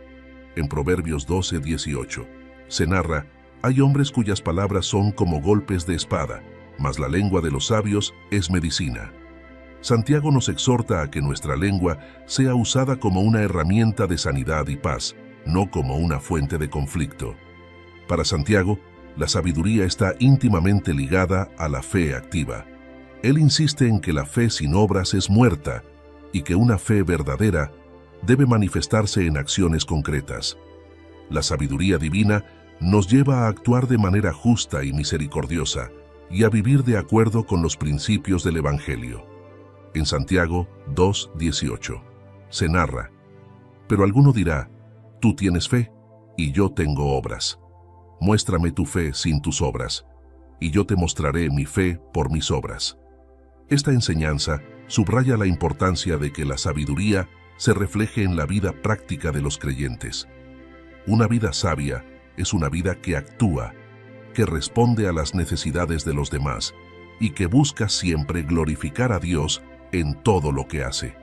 En Proverbios 12:18 se narra: hay hombres cuyas palabras son como golpes de espada, mas la lengua de los sabios es medicina. Santiago nos exhorta a que nuestra lengua sea usada como una herramienta de sanidad y paz, no como una fuente de conflicto. Para Santiago, la sabiduría está íntimamente ligada a la fe activa. Él insiste en que la fe sin obras es muerta y que una fe verdadera debe manifestarse en acciones concretas. La sabiduría divina nos lleva a actuar de manera justa y misericordiosa y a vivir de acuerdo con los principios del Evangelio. En Santiago 2:18 se narra: pero alguno dirá, tú tienes fe y yo tengo obras. Muéstrame tu fe sin tus obras, y yo te mostraré mi fe por mis obras. Esta enseñanza subraya la importancia de que la sabiduría se refleje en la vida práctica de los creyentes. Una vida sabia es una vida que actúa, que responde a las necesidades de los demás y que busca siempre glorificar a Dios en todo lo que hace.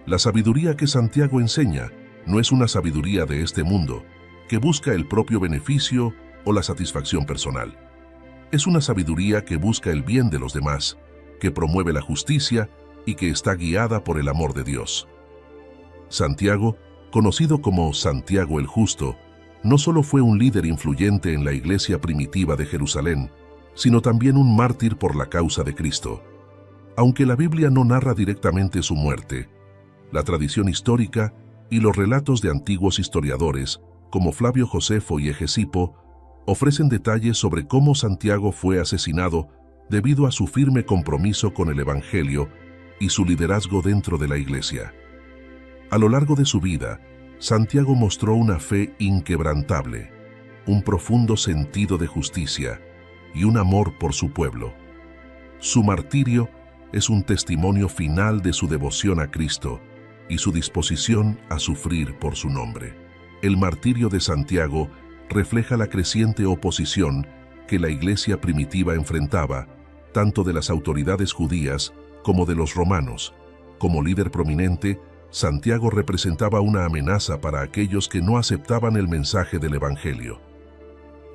La sabiduría que Santiago enseña no es una sabiduría de este mundo, que busca el propio beneficio o la satisfacción personal. Es una sabiduría que busca el bien de los demás, que promueve la justicia y que está guiada por el amor de Dios. Santiago, conocido como Santiago el Justo, no solo fue un líder influyente en la iglesia primitiva de Jerusalén, sino también un mártir por la causa de Cristo. Aunque la Biblia no narra directamente su muerte, la tradición histórica y los relatos de antiguos historiadores, como Flavio Josefo y Hegesipo, ofrecen detalles sobre cómo Santiago fue asesinado debido a su firme compromiso con el Evangelio y su liderazgo dentro de la iglesia. A lo largo de su vida, Santiago mostró una fe inquebrantable, un profundo sentido de justicia y un amor por su pueblo. Su martirio es un testimonio final de su devoción a Cristo y su disposición a sufrir por su nombre. El martirio de Santiago refleja la creciente oposición que la iglesia primitiva enfrentaba, tanto de las autoridades judías como de los romanos, Como líder prominente, Santiago representaba una amenaza para aquellos que no aceptaban el mensaje del Evangelio.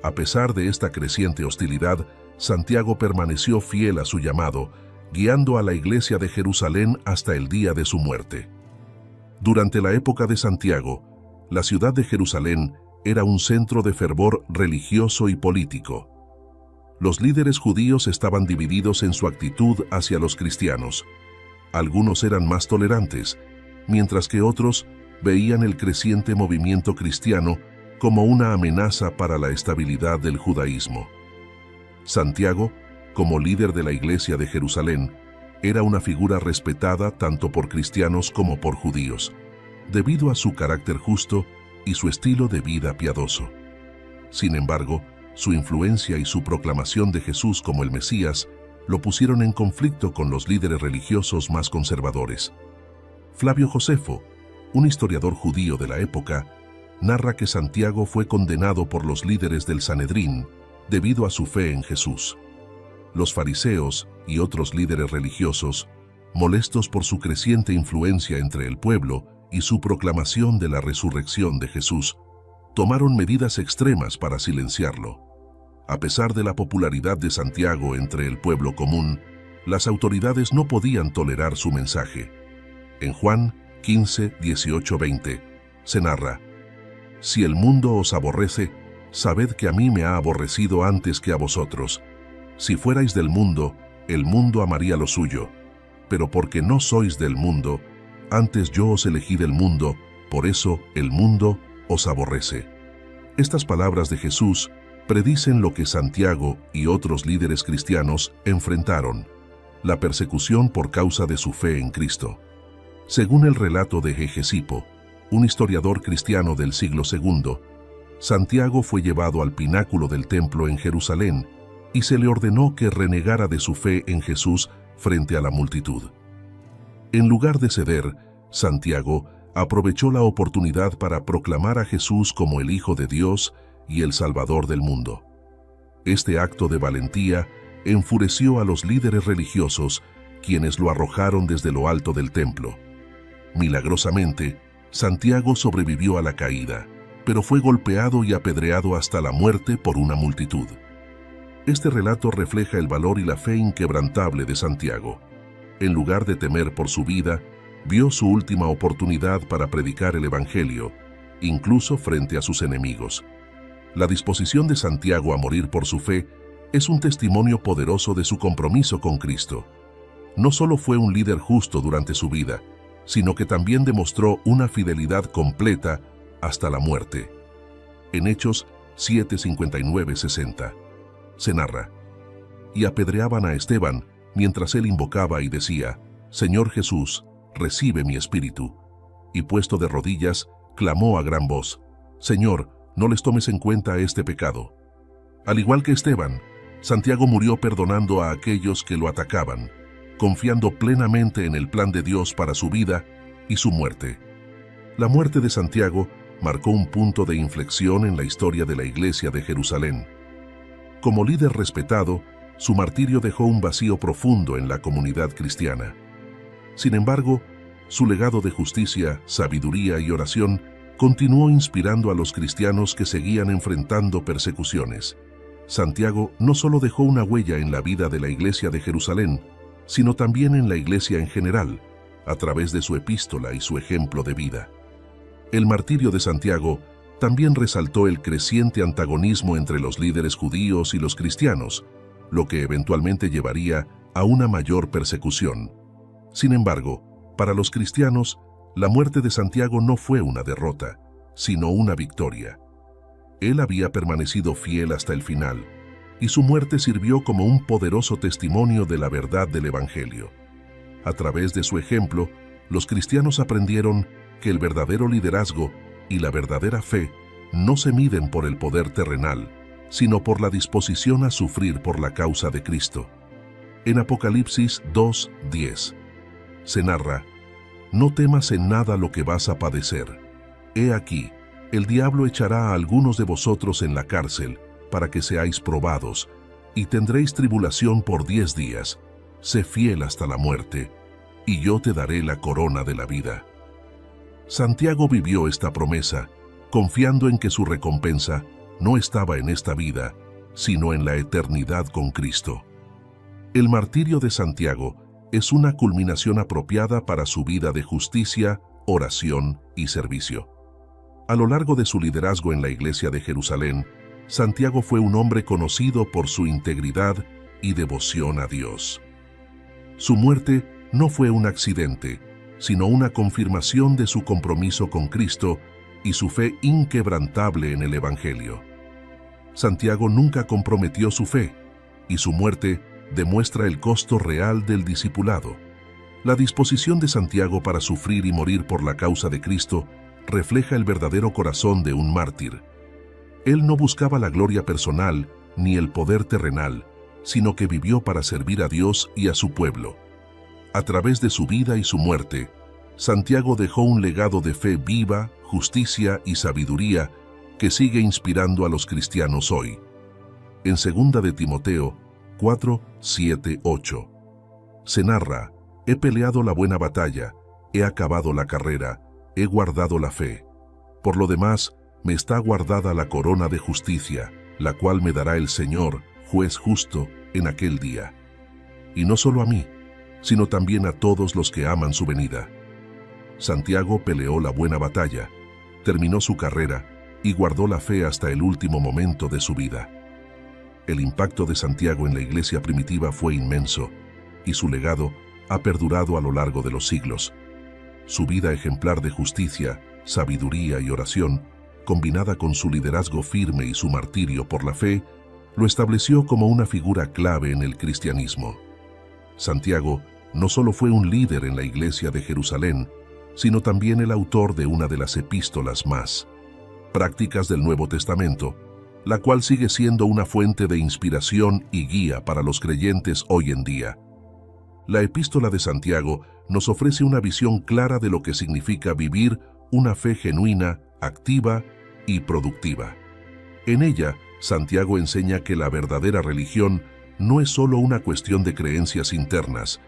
A pesar de esta creciente hostilidad, Santiago permaneció fiel a su llamado, guiando a la iglesia de Jerusalén hasta el día de su muerte. Durante la época de Santiago, la ciudad de Jerusalén era un centro de fervor religioso y político. Los líderes judíos estaban divididos en su actitud hacia los cristianos. Algunos eran más tolerantes, mientras que otros veían el creciente movimiento cristiano como una amenaza para la estabilidad del judaísmo. Santiago, como líder de la iglesia de Jerusalén, era una figura respetada tanto por cristianos como por judíos, debido a su carácter justo y su estilo de vida piadoso. Sin embargo, su influencia y su proclamación de Jesús como el Mesías lo pusieron en conflicto con los líderes religiosos más conservadores. Flavio Josefo, un historiador judío de la época, narra que Santiago fue condenado por los líderes del Sanedrín debido a su fe en Jesús. Los fariseos y otros líderes religiosos, molestos por su creciente influencia entre el pueblo y su proclamación de la resurrección de Jesús, tomaron medidas extremas para silenciarlo. A pesar de la popularidad de Santiago entre el pueblo común, las autoridades no podían tolerar su mensaje. En Juan 15, 18, 20, se narra: «Si el mundo os aborrece, sabed que a mí me ha aborrecido antes que a vosotros. Si fuerais del mundo, el mundo amaría lo suyo. Pero porque no sois del mundo, antes yo os elegí del mundo, por eso el mundo os aborrece». Estas palabras de Jesús predicen lo que Santiago y otros líderes cristianos enfrentaron: la persecución por causa de su fe en Cristo. Según el relato de Hegesipo, un historiador cristiano del siglo II, Santiago fue llevado al pináculo del templo en Jerusalén y se le ordenó que renegara de su fe en Jesús frente a la multitud. En lugar de ceder, Santiago aprovechó la oportunidad para proclamar a Jesús como el Hijo de Dios y el Salvador del mundo. Este acto de valentía enfureció a los líderes religiosos, quienes lo arrojaron desde lo alto del templo. Milagrosamente, Santiago sobrevivió a la caída, pero fue golpeado y apedreado hasta la muerte por una multitud. Este relato refleja el valor y la fe inquebrantable de Santiago. En lugar de temer por su vida, vio su última oportunidad para predicar el Evangelio, incluso frente a sus enemigos. La disposición de Santiago a morir por su fe es un testimonio poderoso de su compromiso con Cristo. No solo fue un líder justo durante su vida, sino que también demostró una fidelidad completa hasta la muerte. En Hechos 7, 59, 60, se narra: «Y apedreaban a Esteban mientras él invocaba y decía: Señor Jesús, recibe mi espíritu. Y puesto de rodillas, clamó a gran voz: Señor, no les tomes en cuenta este pecado». Al igual que Esteban, Santiago murió perdonando a aquellos que lo atacaban, confiando plenamente en el plan de Dios para su vida y su muerte. La muerte de Santiago marcó un punto de inflexión en la historia de la Iglesia de Jerusalén. Como líder respetado, su martirio dejó un vacío profundo en la comunidad cristiana. Sin embargo, su legado de justicia, sabiduría y oración continuó inspirando a los cristianos que seguían enfrentando persecuciones. Santiago no solo dejó una huella en la vida de la Iglesia de Jerusalén, sino también en la Iglesia en general, a través de su epístola y su ejemplo de vida. El martirio de Santiago también resaltó el creciente antagonismo entre los líderes judíos y los cristianos, lo que eventualmente llevaría a una mayor persecución. Sin embargo, para los cristianos, la muerte de Santiago no fue una derrota, sino una victoria. Él había permanecido fiel hasta el final, y su muerte sirvió como un poderoso testimonio de la verdad del Evangelio. A través de su ejemplo, los cristianos aprendieron que el verdadero liderazgo y la verdadera fe no se miden por el poder terrenal, sino por la disposición a sufrir por la causa de Cristo. En Apocalipsis 2:10 se narra: «No temas en nada lo que vas a padecer. He aquí, el diablo echará a algunos de vosotros en la cárcel, para que seáis probados, y tendréis tribulación por 10 días. Sé fiel hasta la muerte, y yo te daré la corona de la vida. Santiago vivió esta promesa, confiando en que su recompensa no estaba en esta vida, sino en la eternidad con Cristo. El martirio de Santiago es una culminación apropiada para su vida de justicia, oración y servicio. A lo largo de su liderazgo en la Iglesia de Jerusalén, Santiago fue un hombre conocido por su integridad y devoción a Dios. Su muerte no fue un accidente, sino una confirmación de su compromiso con Cristo y su fe inquebrantable en el Evangelio. Santiago nunca comprometió su fe, y su muerte demuestra el costo real del discipulado. La disposición de Santiago para sufrir y morir por la causa de Cristo refleja el verdadero corazón de un mártir. Él no buscaba la gloria personal ni el poder terrenal, sino que vivió para servir a Dios y a su pueblo. A través de su vida y su muerte, Santiago dejó un legado de fe viva, justicia y sabiduría que sigue inspirando a los cristianos hoy. En 2 de Timoteo 4, 7, 8. Se narra: he peleado la buena batalla, he acabado la carrera, he guardado la fe. Por lo demás, me está guardada la corona de justicia, la cual me dará el Señor, juez justo, en aquel día. Y no solo a mí, sino también a todos los que aman su venida. Santiago peleó la buena batalla, terminó su carrera y guardó la fe hasta el último momento de su vida. El impacto de Santiago en la iglesia primitiva fue inmenso, y su legado ha perdurado a lo largo de los siglos. Su vida ejemplar de justicia, sabiduría y oración, combinada con su liderazgo firme y su martirio por la fe, lo estableció como una figura clave en el cristianismo. Santiago no solo fue un líder en la iglesia de Jerusalén, sino también el autor de una de las epístolas más prácticas del Nuevo Testamento, la cual sigue siendo una fuente de inspiración y guía para los creyentes hoy en día. La epístola de Santiago nos ofrece una visión clara de lo que significa vivir una fe genuina, activa y productiva. En ella, Santiago enseña que la verdadera religión no es solo una cuestión de creencias internas,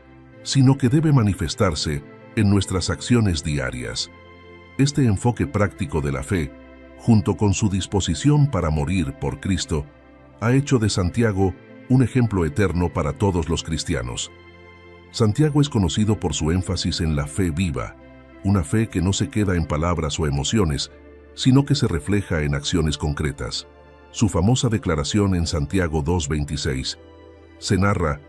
sino que debe manifestarse en nuestras acciones diarias. Este enfoque práctico de la fe, junto con su disposición para morir por Cristo, ha hecho de Santiago un ejemplo eterno para todos los cristianos. Santiago es conocido por su énfasis en la fe viva, una fe que no se queda en palabras o emociones, sino que se refleja en acciones concretas. Su famosa declaración en Santiago 2:26 se narra: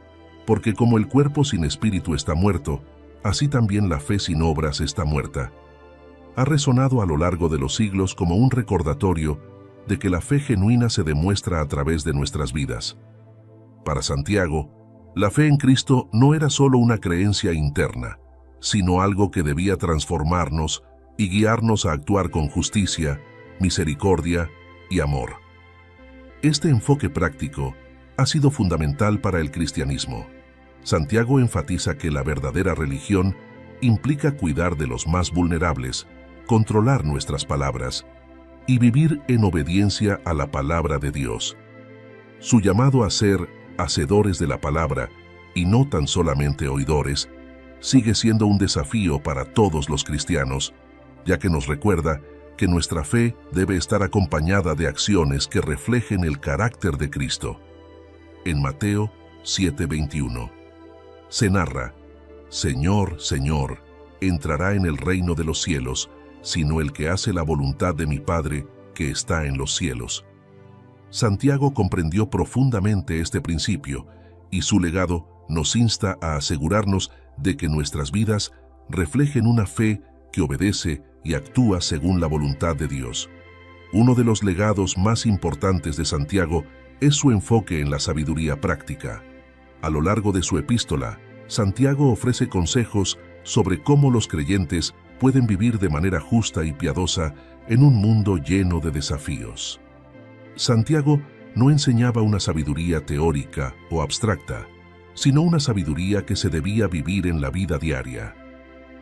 porque como el cuerpo sin espíritu está muerto, así también la fe sin obras está muerta. Ha resonado a lo largo de los siglos como un recordatorio de que la fe genuina se demuestra a través de nuestras vidas. Para Santiago, la fe en Cristo no era solo una creencia interna, sino algo que debía transformarnos y guiarnos a actuar con justicia, misericordia y amor. Este enfoque práctico ha sido fundamental para el cristianismo. Santiago enfatiza que la verdadera religión implica cuidar de los más vulnerables, controlar nuestras palabras y vivir en obediencia a la palabra de Dios. Su llamado a ser hacedores de la palabra y no tan solamente oidores sigue siendo un desafío para todos los cristianos, ya que nos recuerda que nuestra fe debe estar acompañada de acciones que reflejen el carácter de Cristo. En Mateo 7:21 se narra: Señor, Señor, entrará en el reino de los cielos, sino el que hace la voluntad de mi Padre que está en los cielos. Santiago comprendió profundamente este principio, y su legado nos insta a asegurarnos de que nuestras vidas reflejen una fe que obedece y actúa según la voluntad de Dios. Uno de los legados más importantes de Santiago es su enfoque en la sabiduría práctica. A lo largo de su epístola, Santiago ofrece consejos sobre cómo los creyentes pueden vivir de manera justa y piadosa en un mundo lleno de desafíos. Santiago no enseñaba una sabiduría teórica o abstracta, sino una sabiduría que se debía vivir en la vida diaria.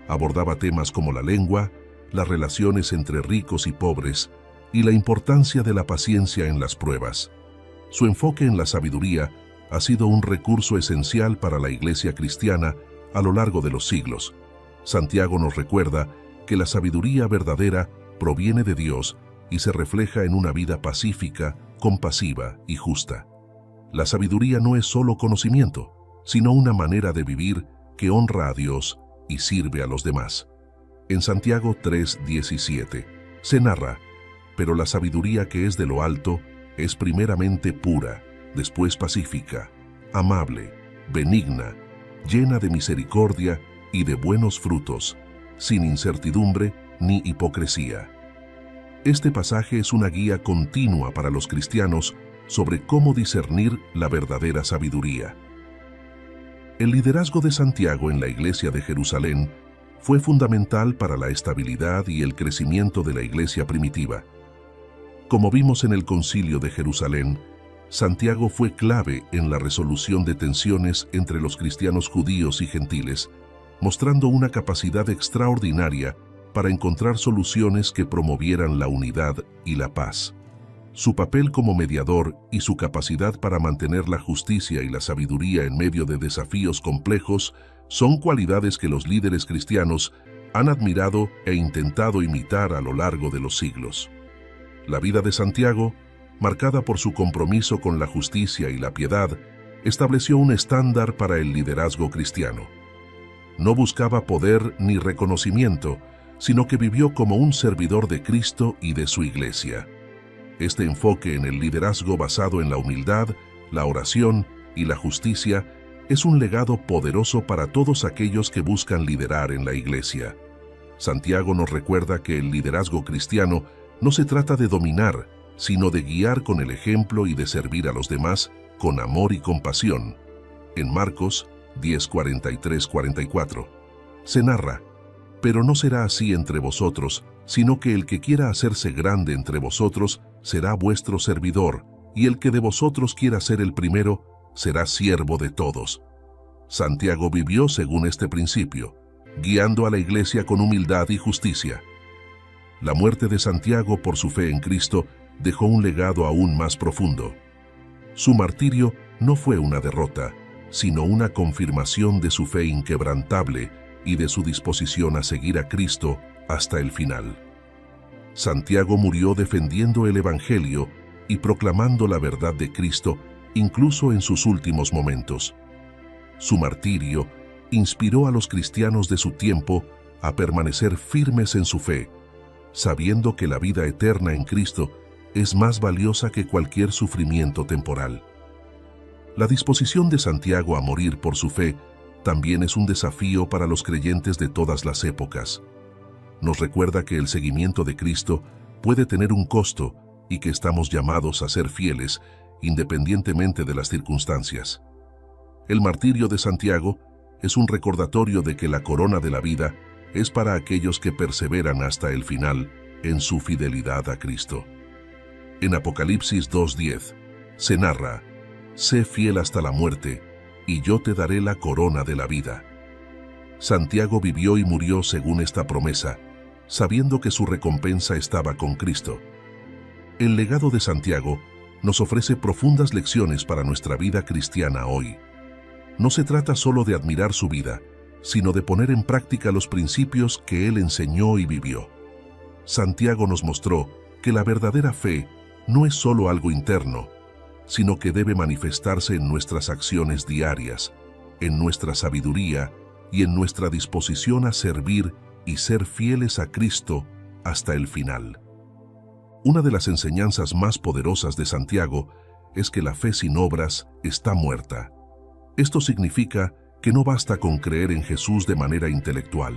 Abordaba temas como la lengua, las relaciones entre ricos y pobres, y la importancia de la paciencia en las pruebas. Su enfoque en la sabiduría ha sido un recurso esencial para la iglesia cristiana a lo largo de los siglos. Santiago nos recuerda que la sabiduría verdadera proviene de Dios y se refleja en una vida pacífica, compasiva y justa. La sabiduría no es solo conocimiento, sino una manera de vivir que honra a Dios y sirve a los demás. En Santiago 3:17 se narra: pero la sabiduría que es de lo alto es primeramente pura, después pacífica, amable, benigna, llena de misericordia y de buenos frutos, sin incertidumbre ni hipocresía. Este pasaje es una guía continua para los cristianos sobre cómo discernir la verdadera sabiduría. El liderazgo de Santiago en la iglesia de Jerusalén fue fundamental para la estabilidad y el crecimiento de la iglesia primitiva. Como vimos en el Concilio de Jerusalén, Santiago fue clave en la resolución de tensiones entre los cristianos judíos y gentiles, mostrando una capacidad extraordinaria para encontrar soluciones que promovieran la unidad y la paz. Su papel como mediador y su capacidad para mantener la justicia y la sabiduría en medio de desafíos complejos son cualidades que los líderes cristianos han admirado e intentado imitar a lo largo de los siglos. La vida de Santiago, marcada por su compromiso con la justicia y la piedad, estableció un estándar para el liderazgo cristiano. No buscaba poder ni reconocimiento, sino que vivió como un servidor de Cristo y de su iglesia. Este enfoque en el liderazgo basado en la humildad, la oración y la justicia es un legado poderoso para todos aquellos que buscan liderar en la iglesia. Santiago nos recuerda que el liderazgo cristiano no se trata de dominar, sino de guiar con el ejemplo y de servir a los demás con amor y compasión. En Marcos 10:43-44 se narra: pero no será así entre vosotros, sino que el que quiera hacerse grande entre vosotros será vuestro servidor, y el que de vosotros quiera ser el primero será siervo de todos. Santiago vivió según este principio, guiando a la iglesia con humildad y justicia. La muerte de Santiago por su fe en Cristo dejó un legado aún más profundo. Su martirio no fue una derrota, sino una confirmación de su fe inquebrantable y de su disposición a seguir a Cristo hasta el final. Santiago murió defendiendo el Evangelio y proclamando la verdad de Cristo, incluso en sus últimos momentos. Su martirio inspiró a los cristianos de su tiempo a permanecer firmes en su fe, sabiendo que la vida eterna en Cristo es más valiosa que cualquier sufrimiento temporal. La disposición de Santiago a morir por su fe también es un desafío para los creyentes de todas las épocas. Nos recuerda que el seguimiento de Cristo puede tener un costo y que estamos llamados a ser fieles independientemente de las circunstancias. El martirio de Santiago es un recordatorio de que la corona de la vida es para aquellos que perseveran hasta el final en su fidelidad a Cristo. En Apocalipsis 2:10 se narra: sé fiel hasta la muerte, y yo te daré la corona de la vida. Santiago vivió y murió según esta promesa, sabiendo que su recompensa estaba con Cristo. El legado de Santiago nos ofrece profundas lecciones para nuestra vida cristiana hoy. No se trata solo de admirar su vida, sino de poner en práctica los principios que él enseñó y vivió. Santiago nos mostró que la verdadera fe no es solo algo interno, sino que debe manifestarse en nuestras acciones diarias, en nuestra sabiduría y en nuestra disposición a servir y ser fieles a Cristo hasta el final. Una de las enseñanzas más poderosas de Santiago es que la fe sin obras está muerta. Esto significa que no basta con creer en Jesús de manera intelectual.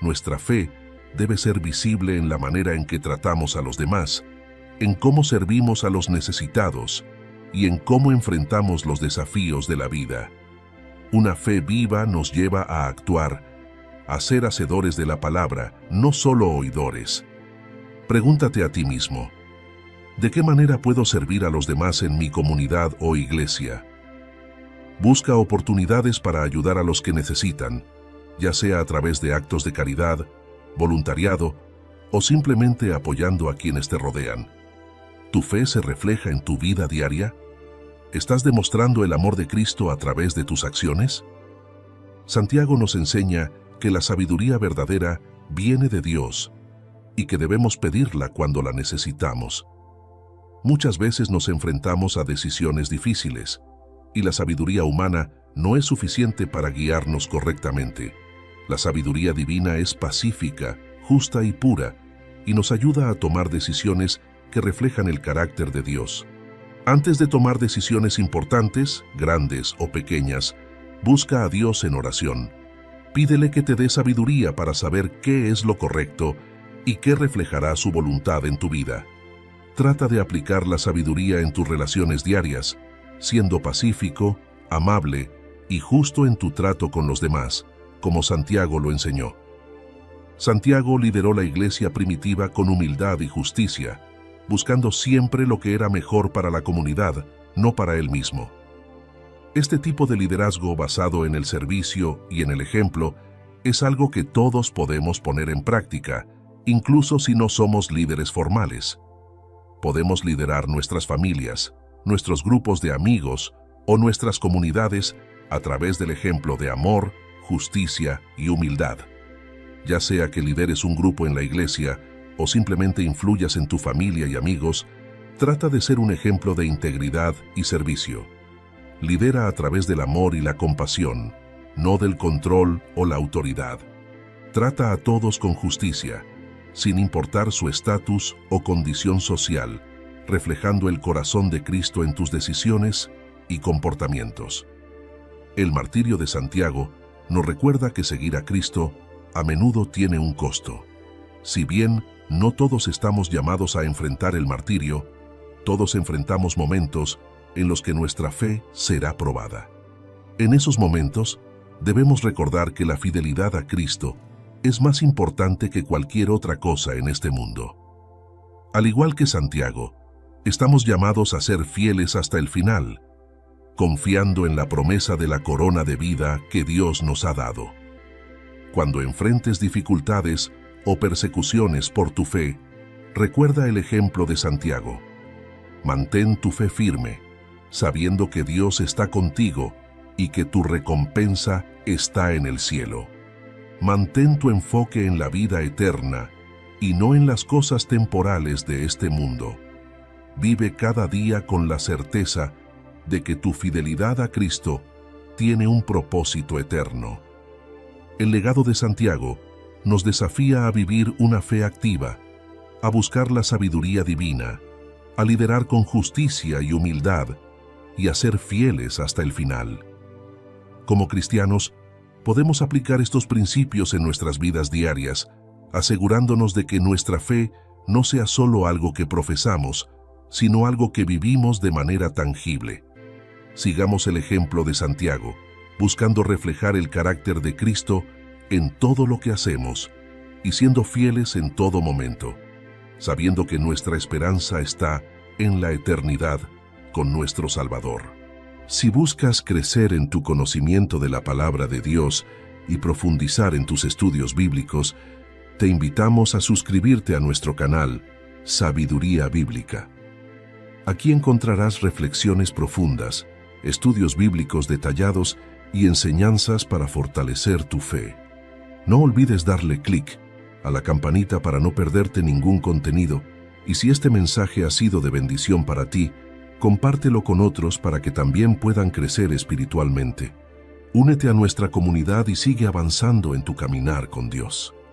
Nuestra fe debe ser visible en la manera en que tratamos a los demás, en cómo servimos a los necesitados y en cómo enfrentamos los desafíos de la vida. Una fe viva nos lleva a actuar, a ser hacedores de la palabra, no solo oidores. Pregúntate a ti mismo: ¿de qué manera puedo servir a los demás en mi comunidad o iglesia? Busca oportunidades para ayudar a los que necesitan, ya sea a través de actos de caridad, voluntariado o simplemente apoyando a quienes te rodean. ¿Tu fe se refleja en tu vida diaria? ¿Estás demostrando el amor de Cristo a través de tus acciones? Santiago nos enseña que la sabiduría verdadera viene de Dios y que debemos pedirla cuando la necesitamos. Muchas veces nos enfrentamos a decisiones difíciles y la sabiduría humana no es suficiente para guiarnos correctamente. La sabiduría divina es pacífica, justa y pura y nos ayuda a tomar decisiones que reflejan el carácter de Dios. Antes de tomar decisiones importantes, grandes o pequeñas, busca a Dios en oración. Pídele que te dé sabiduría para saber qué es lo correcto y qué reflejará su voluntad en tu vida. Trata de aplicar la sabiduría en tus relaciones diarias, siendo pacífico, amable y justo en tu trato con los demás, como Santiago lo enseñó. Santiago lideró la iglesia primitiva con humildad y justicia, buscando siempre lo que era mejor para la comunidad, no para él mismo. Este tipo de liderazgo basado en el servicio y en el ejemplo es algo que todos podemos poner en práctica, incluso si no somos líderes formales. Podemos liderar nuestras familias, nuestros grupos de amigos o nuestras comunidades a través del ejemplo de amor, justicia y humildad. Ya sea que lideres un grupo en la iglesia o simplemente influyas en tu familia y amigos, trata de ser un ejemplo de integridad y servicio. Lidera a través del amor y la compasión, no del control o la autoridad. Trata a todos con justicia, sin importar su estatus o condición social, reflejando el corazón de Cristo en tus decisiones y comportamientos. El martirio de Santiago nos recuerda que seguir a Cristo a menudo tiene un costo. Si bien no todos estamos llamados a enfrentar el martirio, todos enfrentamos momentos en los que nuestra fe será probada. En esos momentos, debemos recordar que la fidelidad a Cristo es más importante que cualquier otra cosa en este mundo. Al igual que Santiago, estamos llamados a ser fieles hasta el final, confiando en la promesa de la corona de vida que Dios nos ha dado. Cuando enfrentes dificultades o persecuciones por tu fe, recuerda el ejemplo de Santiago. Mantén tu fe firme, sabiendo que Dios está contigo y que tu recompensa está en el cielo. Mantén tu enfoque en la vida eterna y no en las cosas temporales de este mundo. Vive cada día con la certeza de que tu fidelidad a Cristo tiene un propósito eterno. El legado de Santiago nos desafía a vivir una fe activa, a buscar la sabiduría divina, a liderar con justicia y humildad y a ser fieles hasta el final. Como cristianos, podemos aplicar estos principios en nuestras vidas diarias, asegurándonos de que nuestra fe no sea solo algo que profesamos, sino algo que vivimos de manera tangible. Sigamos el ejemplo de Santiago, buscando reflejar el carácter de Cristo en todo lo que hacemos y siendo fieles en todo momento, sabiendo que nuestra esperanza está en la eternidad con nuestro Salvador. Si buscas crecer en tu conocimiento de la palabra de Dios y profundizar en tus estudios bíblicos, te invitamos a suscribirte a nuestro canal Sabiduría Bíblica. Aquí encontrarás reflexiones profundas, estudios bíblicos detallados y enseñanzas para fortalecer tu fe. No olvides darle clic a la campanita para no perderte ningún contenido, y si este mensaje ha sido de bendición para ti, compártelo con otros para que también puedan crecer espiritualmente. Únete a nuestra comunidad y sigue avanzando en tu caminar con Dios.